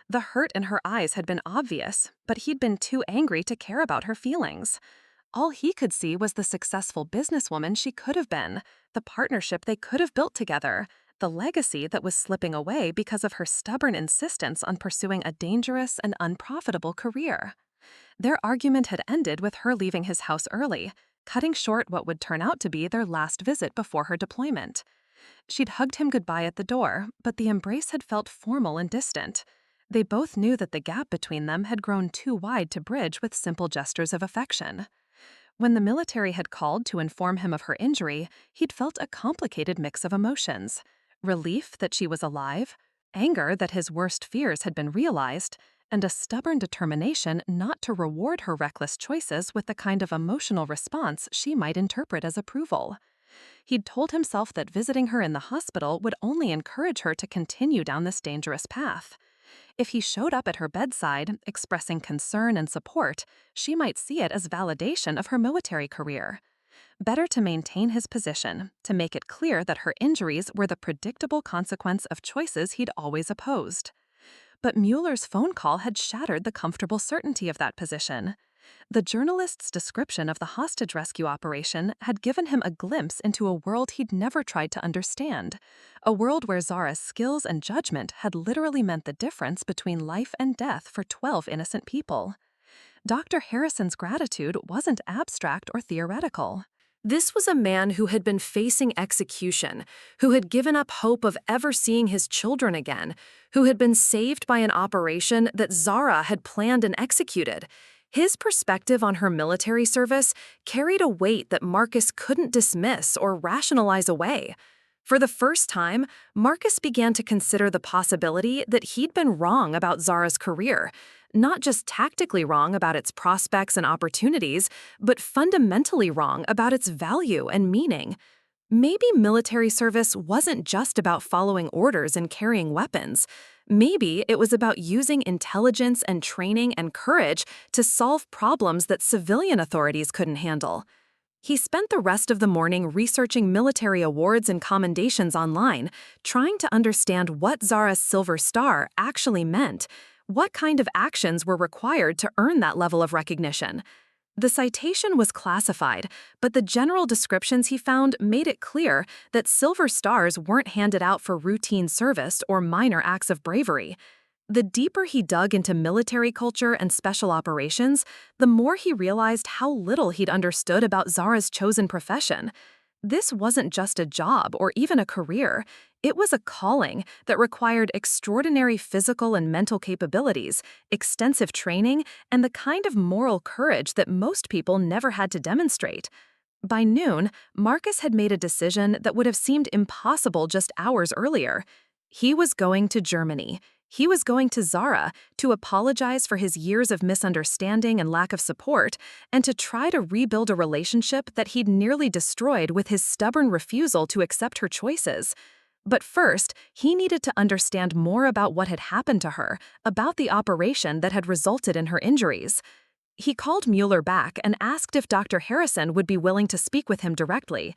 The hurt in her eyes had been obvious, but he'd been too angry to care about her feelings. All he could see was the successful businesswoman she could have been, the partnership they could have built together, the legacy that was slipping away because of her stubborn insistence on pursuing a dangerous and unprofitable career. Their argument had ended with her leaving his house early, cutting short what would turn out to be their last visit before her deployment. She'd hugged him goodbye at the door, but the embrace had felt formal and distant. They both knew that the gap between them had grown too wide to bridge with simple gestures of affection. When the military had called to inform him of her injury, he'd felt a complicated mix of emotions. Relief that she was alive, anger that his worst fears had been realized, and a stubborn determination not to reward her reckless choices with the kind of emotional response she might interpret as approval. He'd told himself that visiting her in the hospital would only encourage her to continue down this dangerous path. If he showed up at her bedside, expressing concern and support, she might see it as validation of her military career. Better to maintain his position, to make it clear that her injuries were the predictable consequence of choices he'd always opposed. But Mueller's phone call had shattered the comfortable certainty of that position. The journalist's description of the hostage rescue operation had given him a glimpse into a world he'd never tried to understand, a world where Zara's skills and judgment had literally meant the difference between life and death for 12 innocent people. Dr. Harrison's gratitude wasn't abstract or theoretical. This was a man who had been facing execution, who had given up hope of ever seeing his children again, who had been saved by an operation that Zara had planned and executed. His perspective on her military service carried a weight that Marcus couldn't dismiss or rationalize away. For the first time, Marcus began to consider the possibility that he'd been wrong about Zara's career, not just tactically wrong about its prospects and opportunities, but fundamentally wrong about its value and meaning. Maybe military service wasn't just about following orders and carrying weapons. Maybe it was about using intelligence and training and courage to solve problems that civilian authorities couldn't handle. He spent the rest of the morning researching military awards and commendations online, trying to understand what Zara's Silver Star actually meant, what kind of actions were required to earn that level of recognition. The citation was classified, but the general descriptions he found made it clear that Silver Stars weren't handed out for routine service or minor acts of bravery. The deeper he dug into military culture and special operations, the more he realized how little he'd understood about Zara's chosen profession. This wasn't just a job or even a career. It was a calling that required extraordinary physical and mental capabilities, extensive training, and the kind of moral courage that most people never had to demonstrate. By noon, Marcus had made a decision that would have seemed impossible just hours earlier. He was going to Germany. He was going to Zara to apologize for his years of misunderstanding and lack of support, and to try to rebuild a relationship that he'd nearly destroyed with his stubborn refusal to accept her choices. But first, he needed to understand more about what had happened to her, about the operation that had resulted in her injuries. He called Mueller back and asked if Dr. Harrison would be willing to speak with him directly.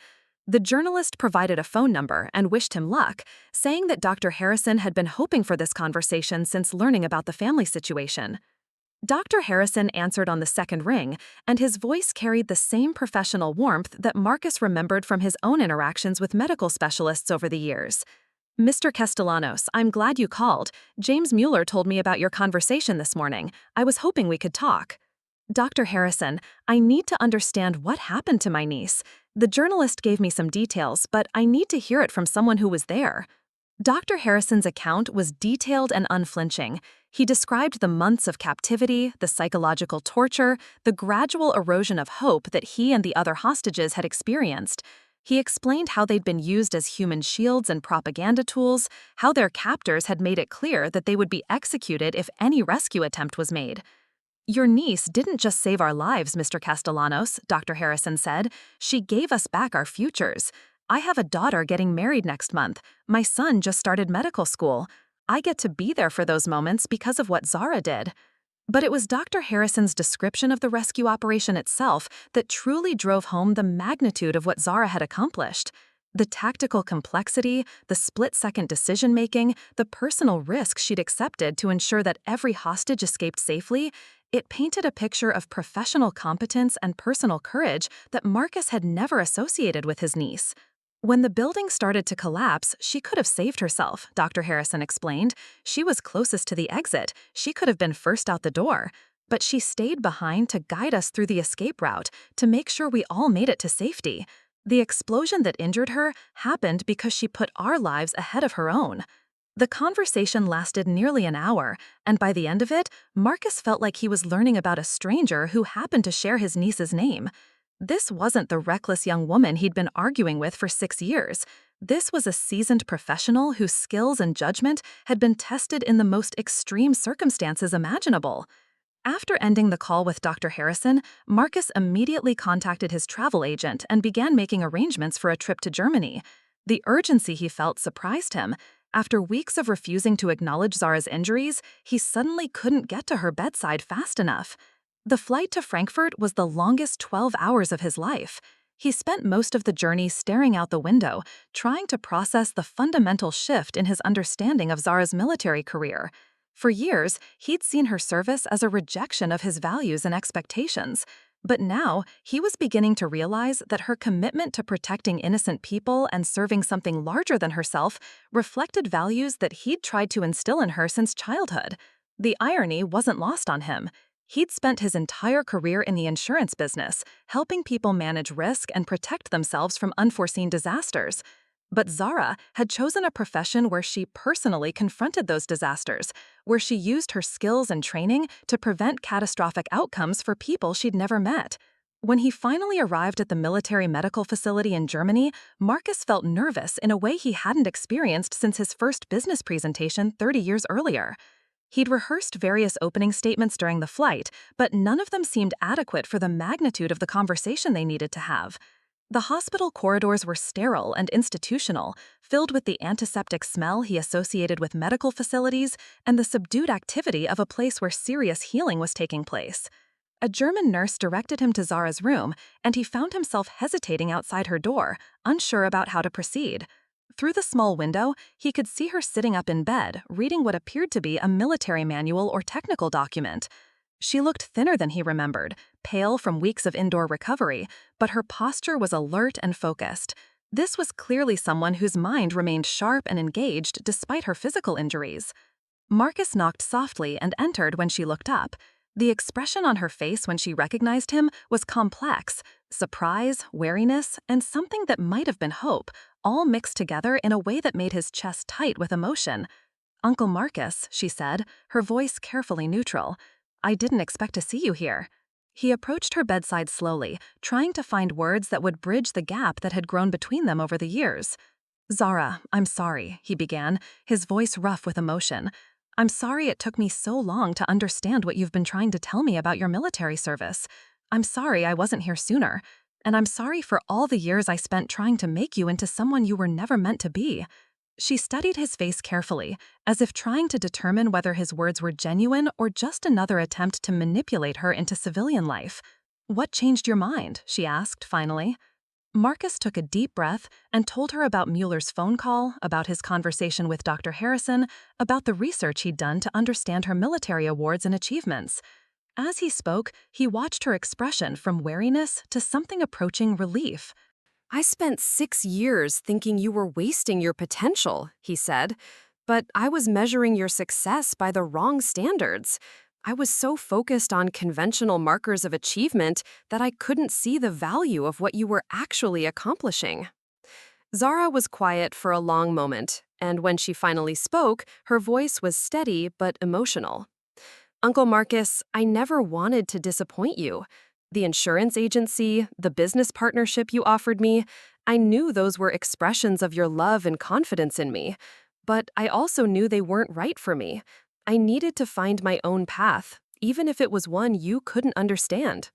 The journalist provided a phone number and wished him luck, saying that Dr. Harrison had been hoping for this conversation since learning about the family situation. Dr. Harrison answered on the second ring, and his voice carried the same professional warmth that Marcus remembered from his own interactions with medical specialists over the years. "Mr. Castellanos, I'm glad you called. James Mueller told me about your conversation this morning. I was hoping we could talk." "Dr. Harrison, I need to understand what happened to my niece. The journalist gave me some details, but I need to hear it from someone who was there." Dr. Harrison's account was detailed and unflinching. He described the months of captivity, the psychological torture, the gradual erosion of hope that he and the other hostages had experienced. He explained how they'd been used as human shields and propaganda tools, how their captors had made it clear that they would be executed if any rescue attempt was made. "Your niece didn't just save our lives, Mr. Castellanos," Dr. Harrison said. "She gave us back our futures. I have a daughter getting married next month. My son just started medical school. I get to be there for those moments because of what Zara did." But it was Dr. Harrison's description of the rescue operation itself that truly drove home the magnitude of what Zara had accomplished. The tactical complexity, the split-second decision-making, the personal risk she'd accepted to ensure that every hostage escaped safely, it painted a picture of professional competence and personal courage that Marcus had never associated with his niece. When the building started to collapse, she could have saved herself, Dr. Harrison explained. She was closest to the exit. She could have been first out the door. But she stayed behind to guide us through the escape route, to make sure we all made it to safety. The explosion that injured her happened because she put our lives ahead of her own. The conversation lasted nearly an hour, and by the end of it, Marcus felt like he was learning about a stranger who happened to share his niece's name. This wasn't the reckless young woman he'd been arguing with for 6 years. This was a seasoned professional whose skills and judgment had been tested in the most extreme circumstances imaginable. After ending the call with Dr. Harrison, Marcus immediately contacted his travel agent and began making arrangements for a trip to Germany. The urgency he felt surprised him. After weeks of refusing to acknowledge Zara's injuries, he suddenly couldn't get to her bedside fast enough. The flight to Frankfurt was the longest 12 hours of his life. He spent most of the journey staring out the window, trying to process the fundamental shift in his understanding of Zara's military career. For years, he'd seen her service as a rejection of his values and expectations. But now, he was beginning to realize that her commitment to protecting innocent people and serving something larger than herself reflected values that he'd tried to instill in her since childhood. The irony wasn't lost on him. He'd spent his entire career in the insurance business, helping people manage risk and protect themselves from unforeseen disasters. But Zara had chosen a profession where she personally confronted those disasters, where she used her skills and training to prevent catastrophic outcomes for people she'd never met. When he finally arrived at the military medical facility in Germany, Marcus felt nervous in a way he hadn't experienced since his first business presentation 30 years earlier. He'd rehearsed various opening statements during the flight, but none of them seemed adequate for the magnitude of the conversation they needed to have. The hospital corridors were sterile and institutional, filled with the antiseptic smell he associated with medical facilities and the subdued activity of a place where serious healing was taking place. A German nurse directed him to Zara's room, and he found himself hesitating outside her door, unsure about how to proceed. Through the small window, he could see her sitting up in bed, reading what appeared to be a military manual or technical document. She looked thinner than he remembered, pale from weeks of indoor recovery, but her posture was alert and focused. This was clearly someone whose mind remained sharp and engaged despite her physical injuries. Marcus knocked softly and entered when she looked up. The expression on her face when she recognized him was complex: surprise, wariness, and something that might have been hope, all mixed together in a way that made his chest tight with emotion. "Uncle Marcus," she said, her voice carefully neutral. "I didn't expect to see you here." He approached her bedside slowly, trying to find words that would bridge the gap that had grown between them over the years. "Zara, I'm sorry," he began, his voice rough with emotion. "I'm sorry it took me so long to understand what you've been trying to tell me about your military service. I'm sorry I wasn't here sooner. And I'm sorry for all the years I spent trying to make you into someone you were never meant to be." She studied his face carefully, as if trying to determine whether his words were genuine or just another attempt to manipulate her into civilian life. "What changed your mind?" she asked, finally. Marcus took a deep breath and told her about Mueller's phone call, about his conversation with Dr. Harrison, about the research he'd done to understand her military awards and achievements. As he spoke, he watched her expression from wariness to something approaching relief. I spent 6 years thinking you were wasting your potential, he said, but I was measuring your success by the wrong standards. I was so focused on conventional markers of achievement that I couldn't see the value of what you were actually accomplishing. Zara was quiet for a long moment, and when she finally spoke, her voice was steady but emotional. "Uncle Marcus, I never wanted to disappoint you. The insurance agency, the business partnership you offered me, I knew those were expressions of your love and confidence in me, but I also knew they weren't right for me. I needed to find my own path, even if it was one you couldn't understand."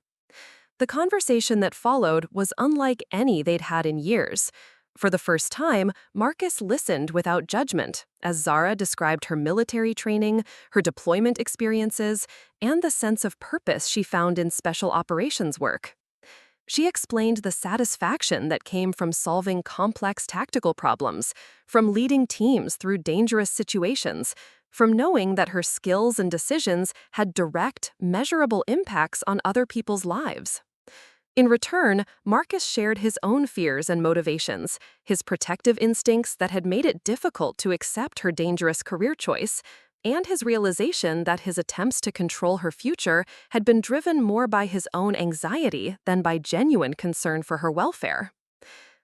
The conversation that followed was unlike any they'd had in years. For the first time, Marcus listened without judgment, as Zara described her military training, her deployment experiences, and the sense of purpose she found in special operations work. She explained the satisfaction that came from solving complex tactical problems, from leading teams through dangerous situations, from knowing that her skills and decisions had direct, measurable impacts on other people's lives. In return, Marcus shared his own fears and motivations, his protective instincts that had made it difficult to accept her dangerous career choice, and his realization that his attempts to control her future had been driven more by his own anxiety than by genuine concern for her welfare.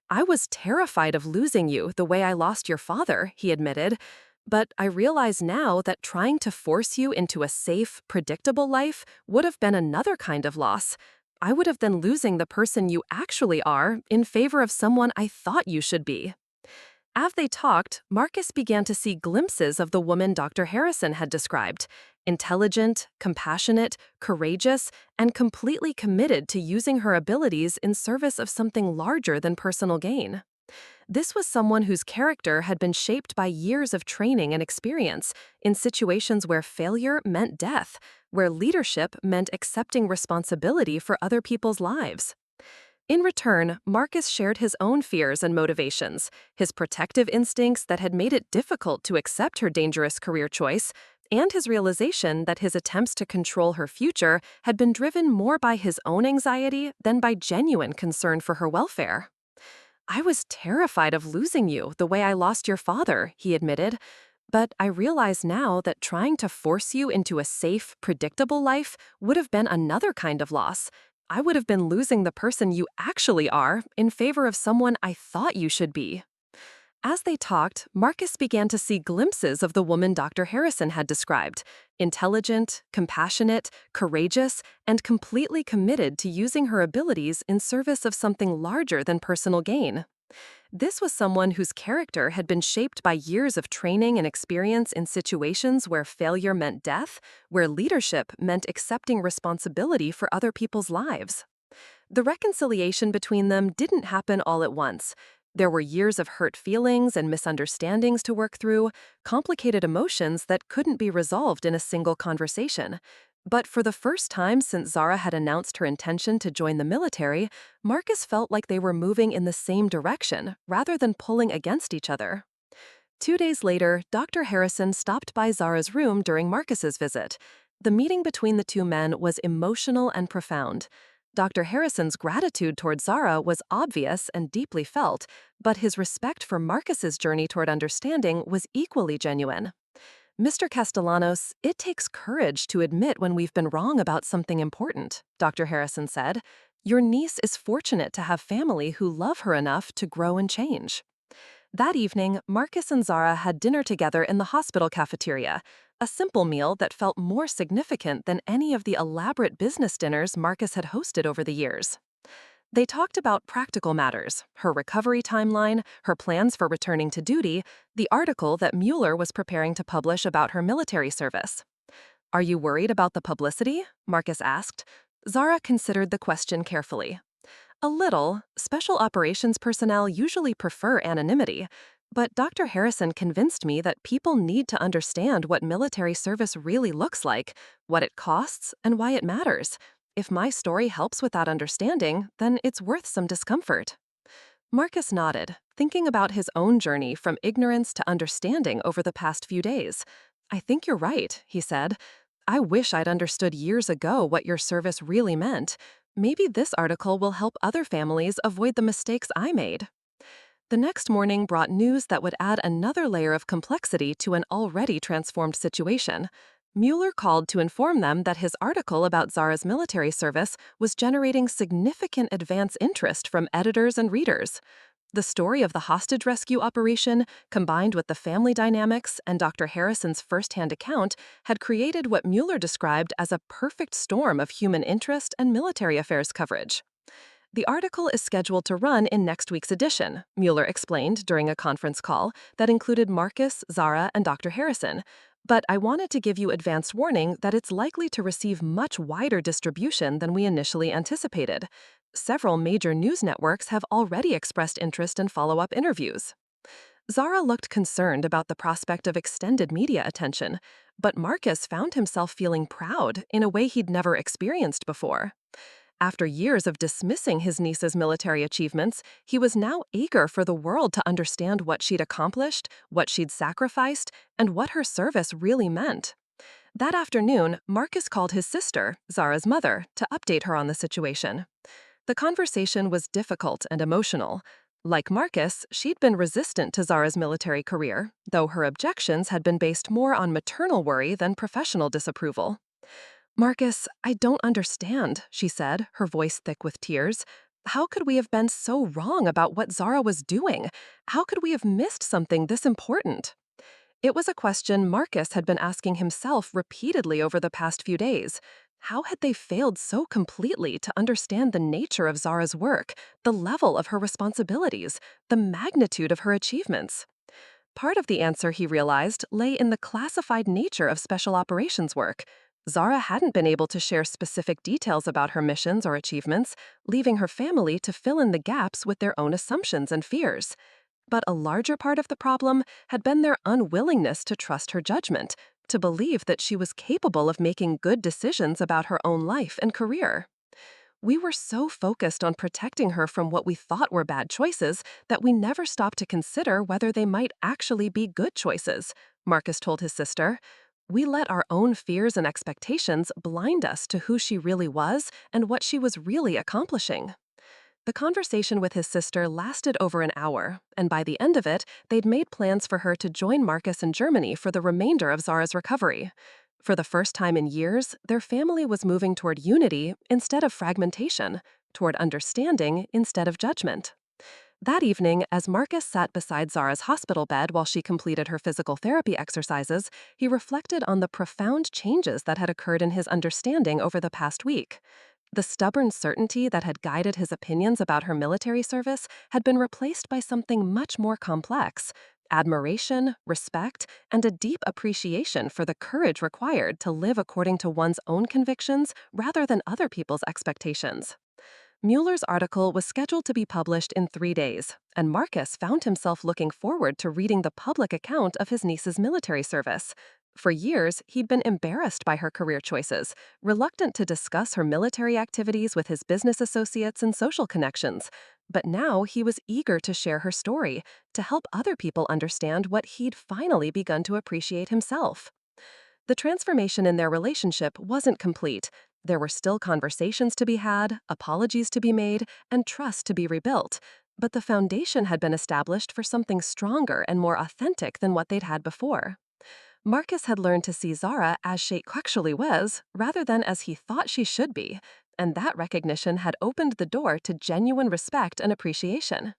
"I was terrified of losing you the way I lost your father," he admitted, "but I realize now that trying to force you into a safe, predictable life would have been another kind of loss. I would have been losing the person you actually are in favor of someone I thought you should be." As they talked, Marcus began to see glimpses of the woman Dr. Harrison had described: intelligent, compassionate, courageous, and completely committed to using her abilities in service of something larger than personal gain. This was someone whose character had been shaped by years of training and experience in situations where failure meant death, where leadership meant accepting responsibility for other people's lives. In return, Marcus shared his own fears and motivations, his protective instincts that had made it difficult to accept her dangerous career choice, and his realization that his attempts to control her future had been driven more by his own anxiety than by genuine concern for her welfare. "I was terrified of losing you the way I lost your father," he admitted, But I realize now that trying to force you into a safe, predictable life would have been another kind of loss. I would have been losing the person you actually are in favor of someone I thought you should be. As they talked, Marcus began to see glimpses of the woman Dr. Harrison had described: intelligent, compassionate, courageous, and completely committed to using her abilities in service of something larger than personal gain. This was someone whose character had been shaped by years of training and experience in situations where failure meant death, where leadership meant accepting responsibility for other people's lives. The reconciliation between them didn't happen all at once. There were years of hurt feelings and misunderstandings to work through, complicated emotions that couldn't be resolved in a single conversation. But for the first time since Zara had announced her intention to join the military, Marcus felt like they were moving in the same direction, rather than pulling against each other. 2 days later, Dr. Harrison stopped by Zara's room during Marcus's visit. The meeting between the two men was emotional and profound. Dr. Harrison's gratitude toward Zara was obvious and deeply felt, but his respect for Marcus's journey toward understanding was equally genuine. "Mr. Castellanos, it takes courage to admit when we've been wrong about something important," Dr. Harrison said. "Your niece is fortunate to have family who love her enough to grow and change." That evening, Marcus and Zara had dinner together in the hospital cafeteria, a simple meal that felt more significant than any of the elaborate business dinners Marcus had hosted over the years. They talked about practical matters: her recovery timeline, her plans for returning to duty, the article that Mueller was preparing to publish about her military service. "Are you worried about the publicity?" Marcus asked. Zara considered the question carefully. "A little. Special operations personnel usually prefer anonymity. But Dr. Harrison convinced me that people need to understand what military service really looks like, what it costs, and why it matters. If my story helps with that understanding, then it's worth some discomfort." Marcus nodded, thinking about his own journey from ignorance to understanding over the past few days. "I think you're right," he said. "I wish I'd understood years ago what your service really meant. Maybe this article will help other families avoid the mistakes I made." The next morning brought news that would add another layer of complexity to an already transformed situation. Mueller called to inform them that his article about Zara's military service was generating significant advance interest from editors and readers. The story of the hostage rescue operation, combined with the family dynamics and Dr. Harrison's firsthand account, had created what Mueller described as a perfect storm of human interest and military affairs coverage. "The article is scheduled to run in next week's edition," Mueller explained during a conference call that included Marcus, Zara, and Dr. Harrison. "But I wanted to give you advance warning that it's likely to receive much wider distribution than we initially anticipated. Several major news networks have already expressed interest in follow-up interviews." Zara looked concerned about the prospect of extended media attention, but Marcus found himself feeling proud in a way he'd never experienced before. After years of dismissing his niece's military achievements, he was now eager for the world to understand what she'd accomplished, what she'd sacrificed, and what her service really meant. That afternoon, Marcus called his sister, Zara's mother, to update her on the situation. The conversation was difficult and emotional. Like Marcus, she'd been resistant to Zara's military career, though her objections had been based more on maternal worry than professional disapproval. "Marcus, I don't understand," she said, her voice thick with tears. "How could we have been so wrong about what Zara was doing? How could we have missed something this important?" It was a question Marcus had been asking himself repeatedly over the past few days. How had they failed so completely to understand the nature of Zara's work, the level of her responsibilities, the magnitude of her achievements? Part of the answer, he realized, lay in the classified nature of special operations work. Zara hadn't been able to share specific details about her missions or achievements, leaving her family to fill in the gaps with their own assumptions and fears. But a larger part of the problem had been their unwillingness to trust her judgment, to believe that she was capable of making good decisions about her own life and career. "We were so focused on protecting her from what we thought were bad choices that we never stopped to consider whether they might actually be good choices," Marcus told his sister. "We let our own fears and expectations blind us to who she really was and what she was really accomplishing." The conversation with his sister lasted over an hour, and by the end of it, they'd made plans for her to join Marcus in Germany for the remainder of Zara's recovery. For the first time in years, their family was moving toward unity instead of fragmentation, toward understanding instead of judgment. That evening, as Marcus sat beside Zara's hospital bed while she completed her physical therapy exercises, he reflected on the profound changes that had occurred in his understanding over the past week. The stubborn certainty that had guided his opinions about her military service had been replaced by something much more complex: admiration, respect, and a deep appreciation for the courage required to live according to one's own convictions rather than other people's expectations. Mueller's article was scheduled to be published in 3 days, and Marcus found himself looking forward to reading the public account of his niece's military service. For years, he'd been embarrassed by her career choices, reluctant to discuss her military activities with his business associates and social connections. But now he was eager to share her story, to help other people understand what he'd finally begun to appreciate himself. The transformation in their relationship wasn't complete. There were still conversations to be had, apologies to be made, and trust to be rebuilt. But the foundation had been established for something stronger and more authentic than what they'd had before. Marcus had learned to see Zara as she actually was, rather than as he thought she should be, and that recognition had opened the door to genuine respect and appreciation.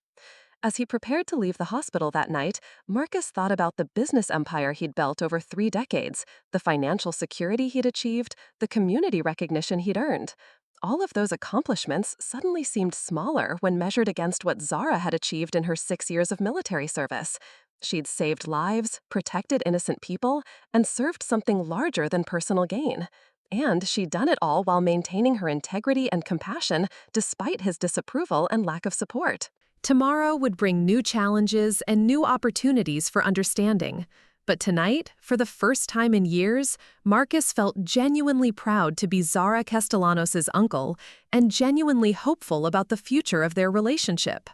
As he prepared to leave the hospital that night, Marcus thought about the business empire he'd built over 3 decades, the financial security he'd achieved, the community recognition he'd earned. All of those accomplishments suddenly seemed smaller when measured against what Zara had achieved in her 6 years of military service. She'd saved lives, protected innocent people, and served something larger than personal gain. And she'd done it all while maintaining her integrity and compassion despite his disapproval and lack of support. Tomorrow would bring new challenges and new opportunities for understanding. But tonight, for the first time in years, Marcus felt genuinely proud to be Zara Castellanos' uncle and genuinely hopeful about the future of their relationship.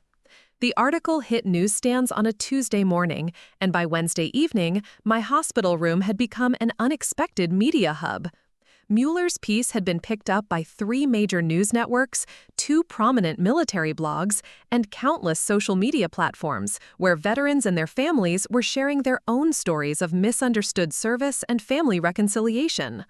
The article hit newsstands on a Tuesday morning, and by Wednesday evening, my hospital room had become an unexpected media hub. Mueller's piece had been picked up by 3 major news networks, 2 prominent military blogs, and countless social media platforms where veterans and their families were sharing their own stories of misunderstood service and family reconciliation.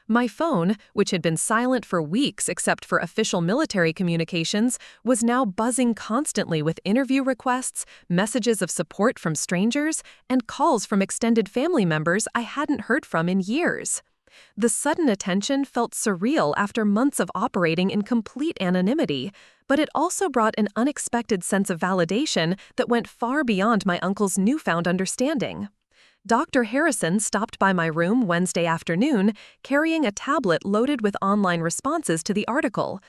My phone, which had been silent for weeks except for official military communications, was now buzzing constantly with interview requests, messages of support from strangers, and calls from extended family members I hadn't heard from in years. The sudden attention felt surreal after months of operating in complete anonymity, but it also brought an unexpected sense of validation that went far beyond my uncle's newfound understanding. Dr. Harrison stopped by my room Wednesday afternoon, carrying a tablet loaded with online responses to the article.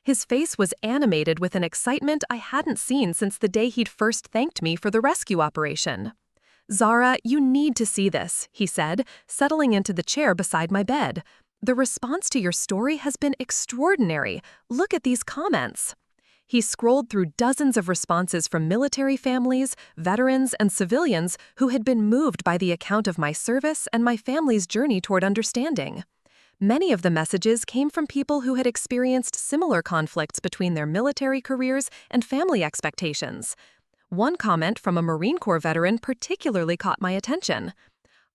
His face was animated with an excitement I hadn't seen since the day he'd first thanked me for the rescue operation. "Zara, you need to see this," he said, settling into the chair beside my bed. "The response to your story has been extraordinary. Look at these comments." He scrolled through dozens of responses from military families, veterans, and civilians who had been moved by the account of my service and my family's journey toward understanding. Many of the messages came from people who had experienced similar conflicts between their military careers and family expectations. One comment from a Marine Corps veteran particularly caught my attention.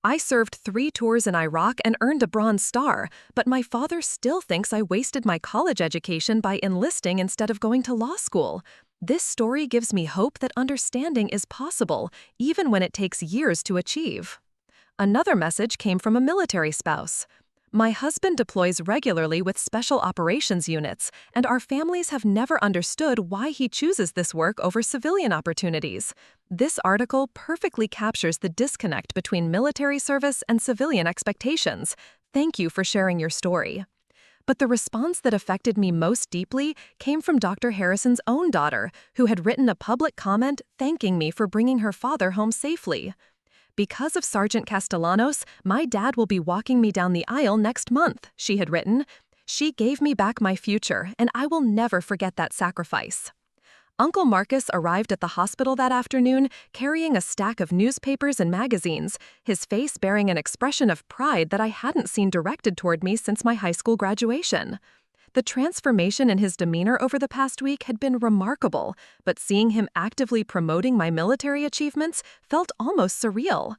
"I served 3 tours in Iraq and earned a Bronze Star, but my father still thinks I wasted my college education by enlisting instead of going to law school. This story gives me hope that understanding is possible, even when it takes years to achieve." Another message came from a military spouse. "My husband deploys regularly with special operations units, and our families have never understood why he chooses this work over civilian opportunities. This article perfectly captures the disconnect between military service and civilian expectations. Thank you for sharing your story." But the response that affected me most deeply came from Dr. Harrison's own daughter, who had written a public comment thanking me for bringing her father home safely. "Because of Sergeant Castellanos, my dad will be walking me down the aisle next month," she had written. "She gave me back my future, and I will never forget that sacrifice." Uncle Marcus arrived at the hospital that afternoon carrying a stack of newspapers and magazines, his face bearing an expression of pride that I hadn't seen directed toward me since my high school graduation. The transformation in his demeanor over the past week had been remarkable, but seeing him actively promoting my military achievements felt almost surreal.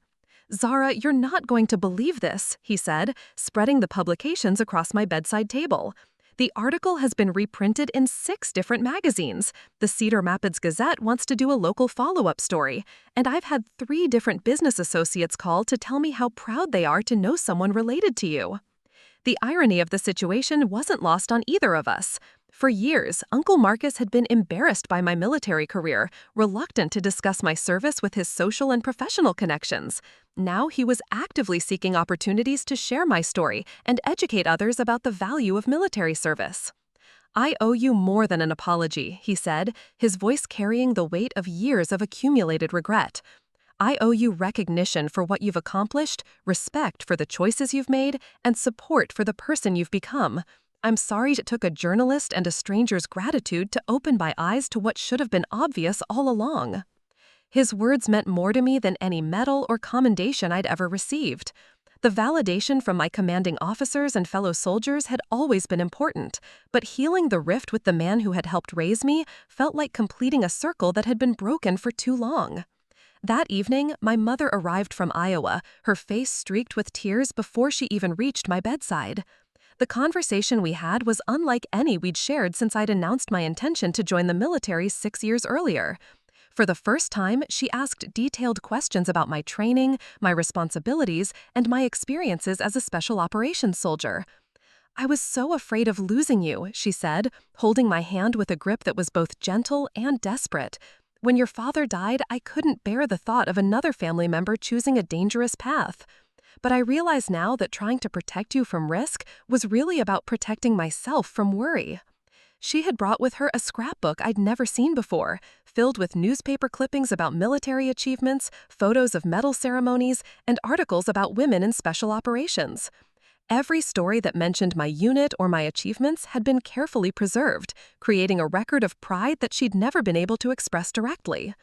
"Zara, you're not going to believe this," he said, spreading the publications across my bedside table. "The article has been reprinted in 6 different magazines. The Cedar Rapids Gazette wants to do a local follow-up story, and I've had 3 different business associates call to tell me how proud they are to know someone related to you." The irony of the situation wasn't lost on either of us. For years, Uncle Marcus had been embarrassed by my military career, reluctant to discuss my service with his social and professional connections. Now he was actively seeking opportunities to share my story and educate others about the value of military service. "I owe you more than an apology," he said, his voice carrying the weight of years of accumulated regret. "I owe you recognition for what you've accomplished, respect for the choices you've made, and support for the person you've become. I'm sorry it took a journalist and a stranger's gratitude to open my eyes to what should have been obvious all along." His words meant more to me than any medal or commendation I'd ever received. The validation from my commanding officers and fellow soldiers had always been important, but healing the rift with the man who had helped raise me felt like completing a circle that had been broken for too long. That evening, my mother arrived from Iowa, her face streaked with tears before she even reached my bedside. The conversation we had was unlike any we'd shared since I'd announced my intention to join the military 6 years earlier. For the first time, she asked detailed questions about my training, my responsibilities, and my experiences as a special operations soldier. "I was so afraid of losing you," she said, holding my hand with a grip that was both gentle and desperate. "When your father died, I couldn't bear the thought of another family member choosing a dangerous path. But I realize now that trying to protect you from risk was really about protecting myself from worry." She had brought with her a scrapbook I'd never seen before, filled with newspaper clippings about military achievements, photos of medal ceremonies, and articles about women in special operations. Every story that mentioned my unit or my achievements had been carefully preserved, creating a record of pride that she'd never been able to express directly.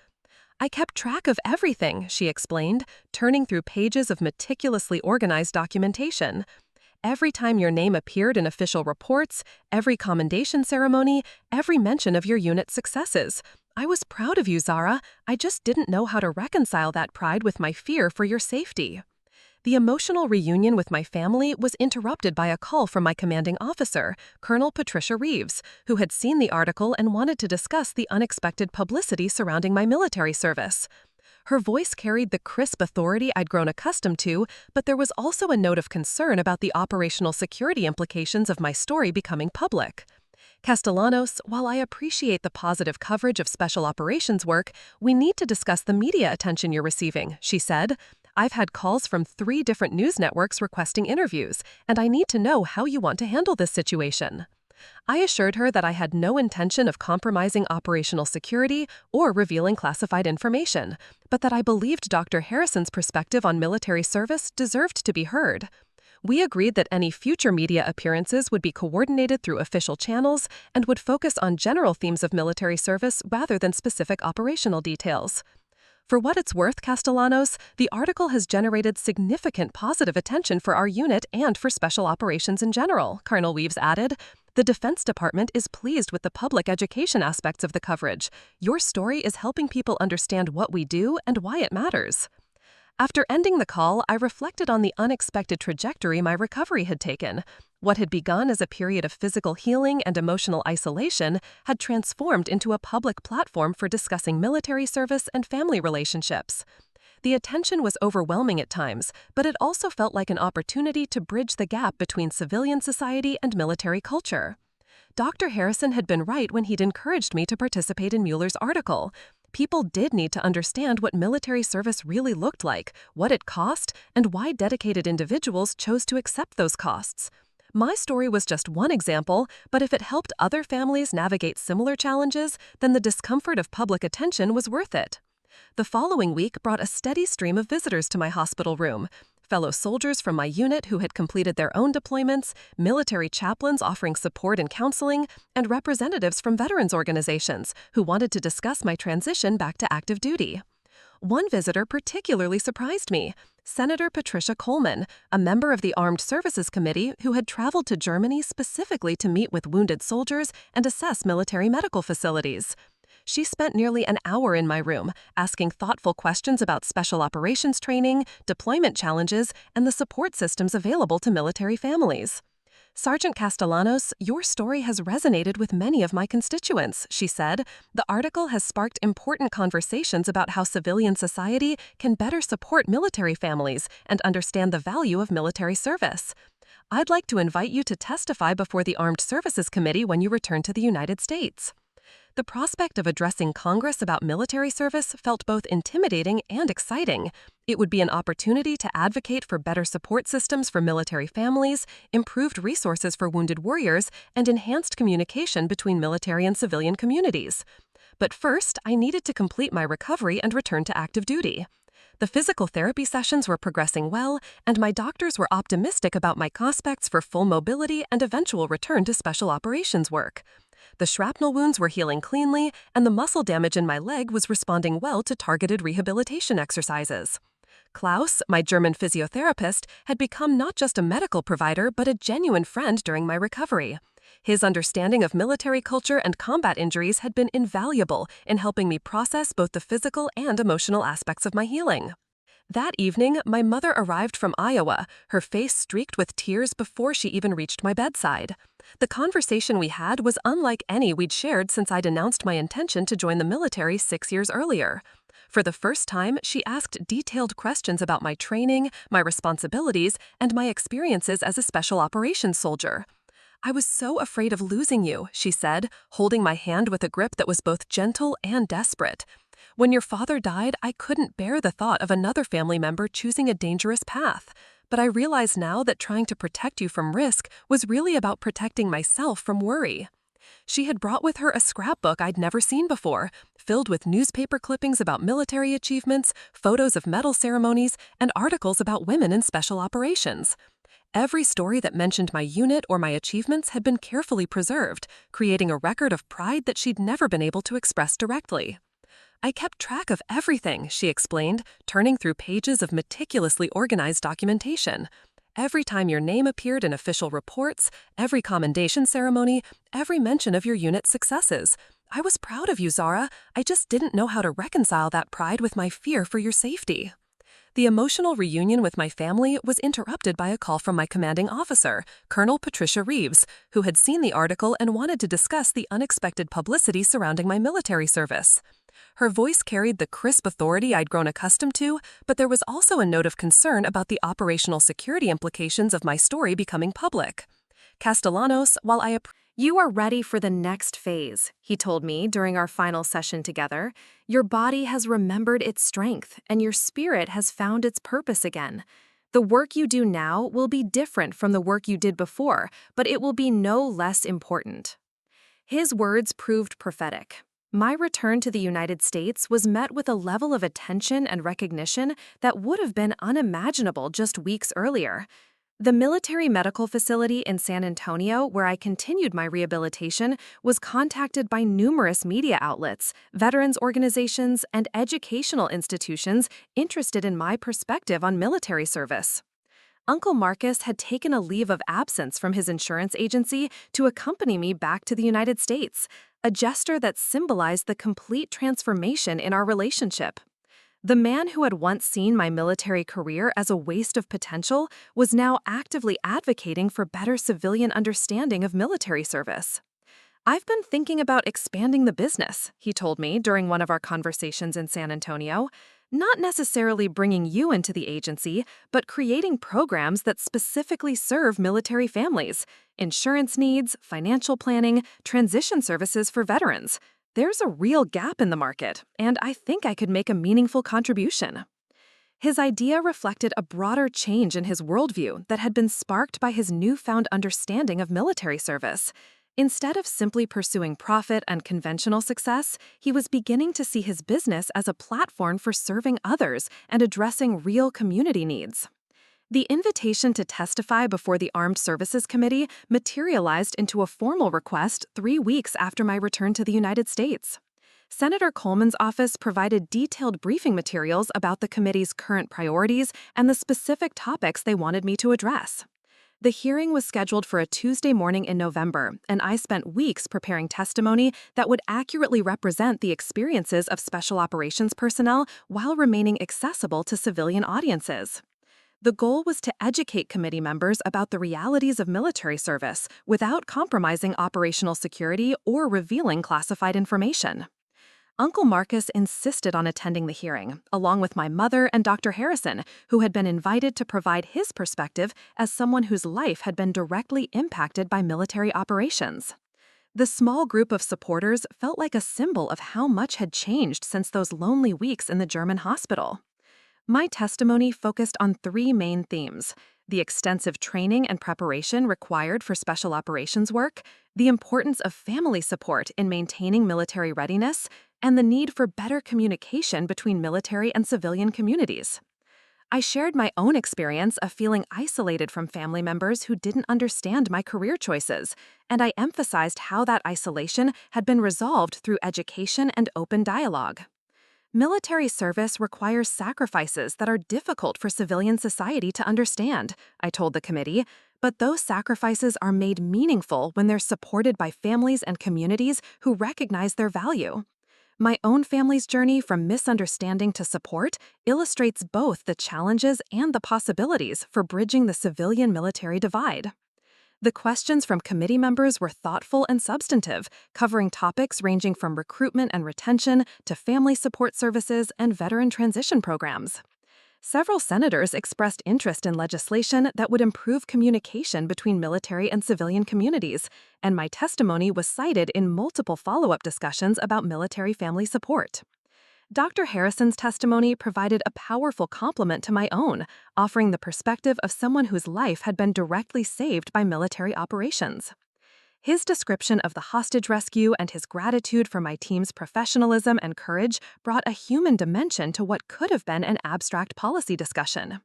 "I kept track of everything," she explained, turning through pages of meticulously organized documentation. "Every time your name appeared in official reports, every commendation ceremony, every mention of your unit's successes. I was proud of you, Zara. I just didn't know how to reconcile that pride with my fear for your safety." The emotional reunion with my family was interrupted by a call from my commanding officer, Colonel Patricia Reeves, who had seen the article and wanted to discuss the unexpected publicity surrounding my military service. Her voice carried the crisp authority I'd grown accustomed to, but there was also a note of concern about the operational security implications of my story becoming public. "Castellanos, while I appreciate the positive coverage of special operations work, we need to discuss the media attention you're receiving," she said. "I've had calls from 3 different news networks requesting interviews, and I need to know how you want to handle this situation." I assured her that I had no intention of compromising operational security or revealing classified information, but that I believed Dr. Harrison's perspective on military service deserved to be heard. We agreed that any future media appearances would be coordinated through official channels and would focus on general themes of military service rather than specific operational details. "For what it's worth, Castellanos, the article has generated significant positive attention for our unit and for special operations in general," Colonel Reeves added. "The Defense Department is pleased with the public education aspects of the coverage. Your story is helping people understand what we do and why it matters." After ending the call, I reflected on the unexpected trajectory my recovery had taken. What had begun as a period of physical healing and emotional isolation had transformed into a public platform for discussing military service and family relationships. The attention was overwhelming at times, but it also felt like an opportunity to bridge the gap between civilian society and military culture. Dr. Harrison had been right when he'd encouraged me to participate in Mueller's article. People did need to understand what military service really looked like, what it cost, and why dedicated individuals chose to accept those costs. My story was just one example, but if it helped other families navigate similar challenges, then the discomfort of public attention was worth it. The following week brought a steady stream of visitors to my hospital room. Fellow soldiers from my unit who had completed their own deployments, military chaplains offering support and counseling, and representatives from veterans organizations who wanted to discuss my transition back to active duty. One visitor particularly surprised me. Senator Patricia Coleman, a member of the Armed Services Committee who had traveled to Germany specifically to meet with wounded soldiers and assess military medical facilities. She spent nearly an hour in my room, asking thoughtful questions about special operations training, deployment challenges, and the support systems available to military families. Sergeant Castellanos, your story has resonated with many of my constituents, she said. The article has sparked important conversations about how civilian society can better support military families and understand the value of military service. I'd like to invite you to testify before the Armed Services Committee when you return to the United States. The prospect of addressing Congress about military service felt both intimidating and exciting. It would be an opportunity to advocate for better support systems for military families, improved resources for wounded warriors, and enhanced communication between military and civilian communities. But first, I needed to complete my recovery and return to active duty. The physical therapy sessions were progressing well, and my doctors were optimistic about my prospects for full mobility and eventual return to special operations work. The shrapnel wounds were healing cleanly, and the muscle damage in my leg was responding well to targeted rehabilitation exercises. Klaus, my German physiotherapist, had become not just a medical provider but a genuine friend during my recovery. His understanding of military culture and combat injuries had been invaluable in helping me process both the physical and emotional aspects of my healing. That evening, my mother arrived from Iowa, her face streaked with tears before she even reached my bedside. The conversation we had was unlike any we'd shared since I'd announced my intention to join the military 6 years earlier. For the first time, she asked detailed questions about my training, my responsibilities, and my experiences as a special operations soldier. I was so afraid of losing you, she said, holding my hand with a grip that was both gentle and desperate. When your father died, I couldn't bear the thought of another family member choosing a dangerous path. But I realize now that trying to protect you from risk was really about protecting myself from worry. She had brought with her a scrapbook I'd never seen before, filled with newspaper clippings about military achievements, photos of medal ceremonies, and articles about women in special operations. Every story that mentioned my unit or my achievements had been carefully preserved, creating a record of pride that she'd never been able to express directly. I kept track of everything, she explained, turning through pages of meticulously organized documentation. Every time your name appeared in official reports, every commendation ceremony, every mention of your unit's successes. I was proud of you, Zara. I just didn't know how to reconcile that pride with my fear for your safety. The emotional reunion with my family was interrupted by a call from my commanding officer, Colonel Patricia Reeves, who had seen the article and wanted to discuss the unexpected publicity surrounding my military service. Her voice carried the crisp authority I'd grown accustomed to, but there was also a note of concern about the operational security implications of my story becoming public. Castellanos, while You are ready for the next phase, he told me during our final session together. Your body has remembered its strength, and your spirit has found its purpose again. The work you do now will be different from the work you did before, but it will be no less important. His words proved prophetic. My return to the United States was met with a level of attention and recognition that would have been unimaginable just weeks earlier. The military medical facility in San Antonio, where I continued my rehabilitation, was contacted by numerous media outlets, veterans organizations, and educational institutions interested in my perspective on military service. Uncle Marcus had taken a leave of absence from his insurance agency to accompany me back to the United States, a gesture that symbolized the complete transformation in our relationship. The man who had once seen my military career as a waste of potential was now actively advocating for better civilian understanding of military service. I've been thinking about expanding the business, he told me during one of our conversations in San Antonio. Not necessarily bringing you into the agency, but creating programs that specifically serve military families, insurance needs, financial planning, transition services for veterans. There's a real gap in the market, and I think I could make a meaningful contribution. His idea reflected a broader change in his worldview that had been sparked by his newfound understanding of military service. Instead of simply pursuing profit and conventional success, he was beginning to see his business as a platform for serving others and addressing real community needs. The invitation to testify before the Armed Services Committee materialized into a formal request 3 weeks after my return to the United States. Senator Coleman's office provided detailed briefing materials about the committee's current priorities and the specific topics they wanted me to address. The hearing was scheduled for a Tuesday morning in November, and I spent weeks preparing testimony that would accurately represent the experiences of special operations personnel while remaining accessible to civilian audiences. The goal was to educate committee members about the realities of military service without compromising operational security or revealing classified information. Uncle Marcus insisted on attending the hearing, along with my mother and Dr. Harrison, who had been invited to provide his perspective as someone whose life had been directly impacted by military operations. The small group of supporters felt like a symbol of how much had changed since those lonely weeks in the German hospital. My testimony focused on three main themes: the extensive training and preparation required for special operations work, the importance of family support in maintaining military readiness, and the need for better communication between military and civilian communities. I shared my own experience of feeling isolated from family members who didn't understand my career choices, and I emphasized how that isolation had been resolved through education and open dialogue. Military service requires sacrifices that are difficult for civilian society to understand, I told the committee, but those sacrifices are made meaningful when they're supported by families and communities who recognize their value. My own family's journey from misunderstanding to support illustrates both the challenges and the possibilities for bridging the civilian-military divide. The questions from committee members were thoughtful and substantive, covering topics ranging from recruitment and retention to family support services and veteran transition programs. Several senators expressed interest in legislation that would improve communication between military and civilian communities, and my testimony was cited in multiple follow-up discussions about military family support. Dr. Harrison's testimony provided a powerful complement to my own, offering the perspective of someone whose life had been directly saved by military operations. His description of the hostage rescue and his gratitude for my team's professionalism and courage brought a human dimension to what could have been an abstract policy discussion.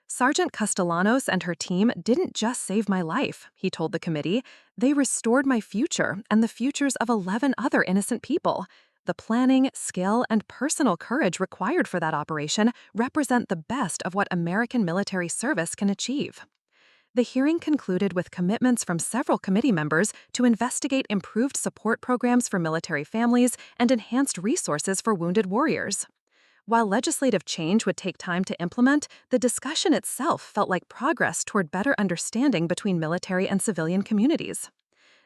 Sergeant Castellanos and her team didn't just save my life, he told the committee. They restored my future and the futures of 11 other innocent people. The planning, skill, and personal courage required for that operation represent the best of what American military service can achieve. The hearing concluded with commitments from several committee members to investigate improved support programs for military families and enhanced resources for wounded warriors. While legislative change would take time to implement, the discussion itself felt like progress toward better understanding between military and civilian communities.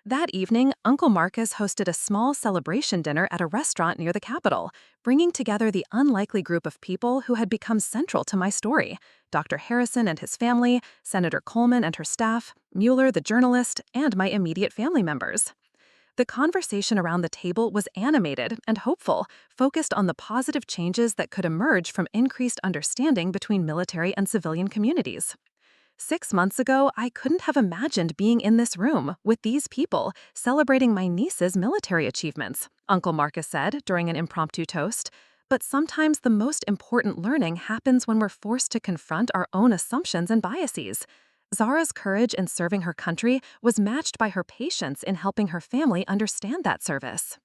That evening, Uncle Marcus hosted a small celebration dinner at a restaurant near the Capitol, bringing together the unlikely group of people who had become central to my story: Dr. Harrison and his family, Senator Coleman and her staff, Mueller the journalist, and my immediate family members. The conversation around the table was animated and hopeful, focused on the positive changes that could emerge from increased understanding between military and civilian communities. 6 months ago, I couldn't have imagined being in this room with these people celebrating my niece's military achievements, Uncle Marcus said during an impromptu toast. But sometimes the most important learning happens when we're forced to confront our own assumptions and biases. Zara's courage in serving her country was matched by her patience in helping her family understand that service.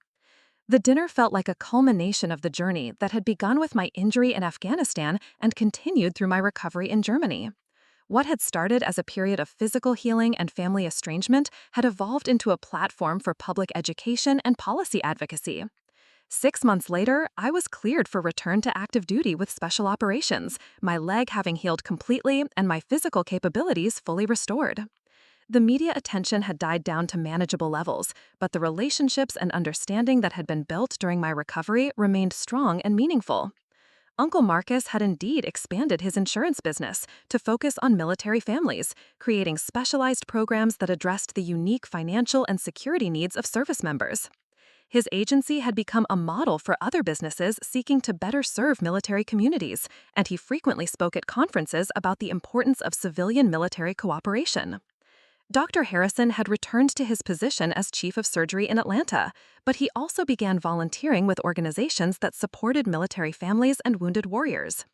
The dinner felt like a culmination of the journey that had begun with my injury in Afghanistan and continued through my recovery in Germany. What had started as a period of physical healing and family estrangement had evolved into a platform for public education and policy advocacy. 6 months later, I was cleared for return to active duty with special operations, my leg having healed completely and my physical capabilities fully restored. The media attention had died down to manageable levels, but the relationships and understanding that had been built during my recovery remained strong and meaningful. Uncle Marcus had indeed expanded his insurance business to focus on military families, creating specialized programs that addressed the unique financial and security needs of service members. His agency had become a model for other businesses seeking to better serve military communities, and he frequently spoke at conferences about the importance of civilian-military cooperation. Dr. Harrison had returned to his position as chief of surgery in Atlanta, but he also began volunteering with organizations that supported military families and wounded warriors.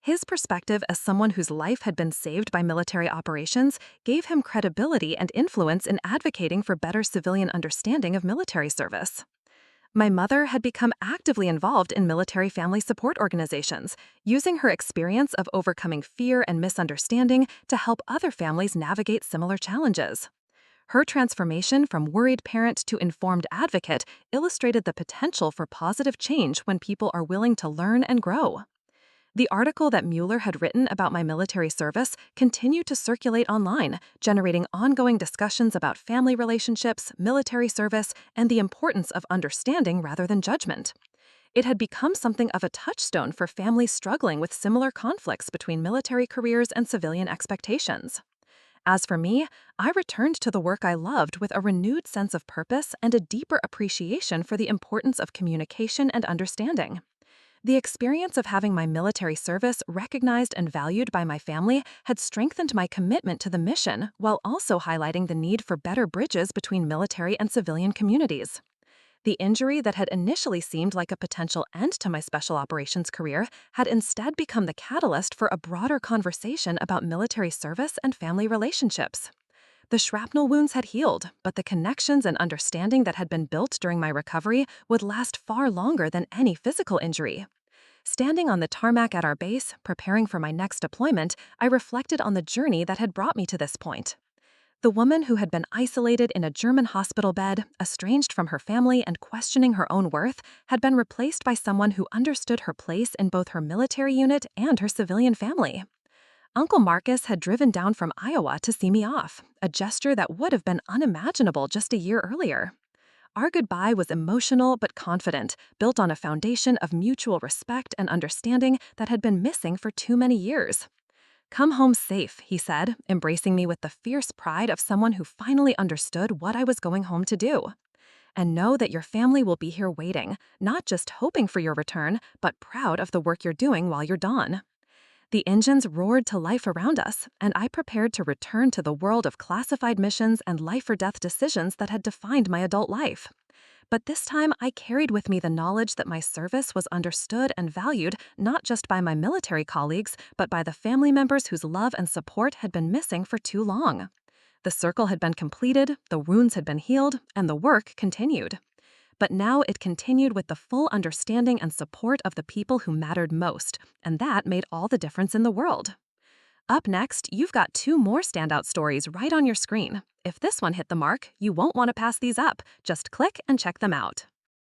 His perspective as someone whose life had been saved by military operations gave him credibility and influence in advocating for better civilian understanding of military service. My mother had become actively involved in military family support organizations, using her experience of overcoming fear and misunderstanding to help other families navigate similar challenges. Her transformation from worried parent to informed advocate illustrated the potential for positive change when people are willing to learn and grow. The article that Mueller had written about my military service continued to circulate online, generating ongoing discussions about family relationships, military service, and the importance of understanding rather than judgment. It had become something of a touchstone for families struggling with similar conflicts between military careers and civilian expectations. As for me, I returned to the work I loved with a renewed sense of purpose and a deeper appreciation for the importance of communication and understanding. The experience of having my military service recognized and valued by my family had strengthened my commitment to the mission while also highlighting the need for better bridges between military and civilian communities. The injury that had initially seemed like a potential end to my special operations career had instead become the catalyst for a broader conversation about military service and family relationships. The shrapnel wounds had healed, but the connections and understanding that had been built during my recovery would last far longer than any physical injury. Standing on the tarmac at our base, preparing for my next deployment, I reflected on the journey that had brought me to this point. The woman who had been isolated in a German hospital bed, estranged from her family and questioning her own worth, had been replaced by someone who understood her place in both her military unit and her civilian family. Uncle Marcus had driven down from Iowa to see me off, a gesture that would have been unimaginable just a year earlier. Our goodbye was emotional but confident, built on a foundation of mutual respect and understanding that had been missing for too many years. "Come home safe," he said, embracing me with the fierce pride of someone who finally understood what I was going home to do. "And know that your family will be here waiting, not just hoping for your return, but proud of the work you're doing while you're gone." The engines roared to life around us, and I prepared to return to the world of classified missions and life-or-death decisions that had defined my adult life. But this time, I carried with me the knowledge that my service was understood and valued not just by my military colleagues, but by the family members whose love and support had been missing for too long. The circle had been completed, the wounds had been healed, and the work continued. But now it continued with the full understanding and support of the people who mattered most, and that made all the difference in the world. Up next, you've got 2 more standout stories right on your screen. If this one hit the mark, you won't want to pass these up. Just click and check them out.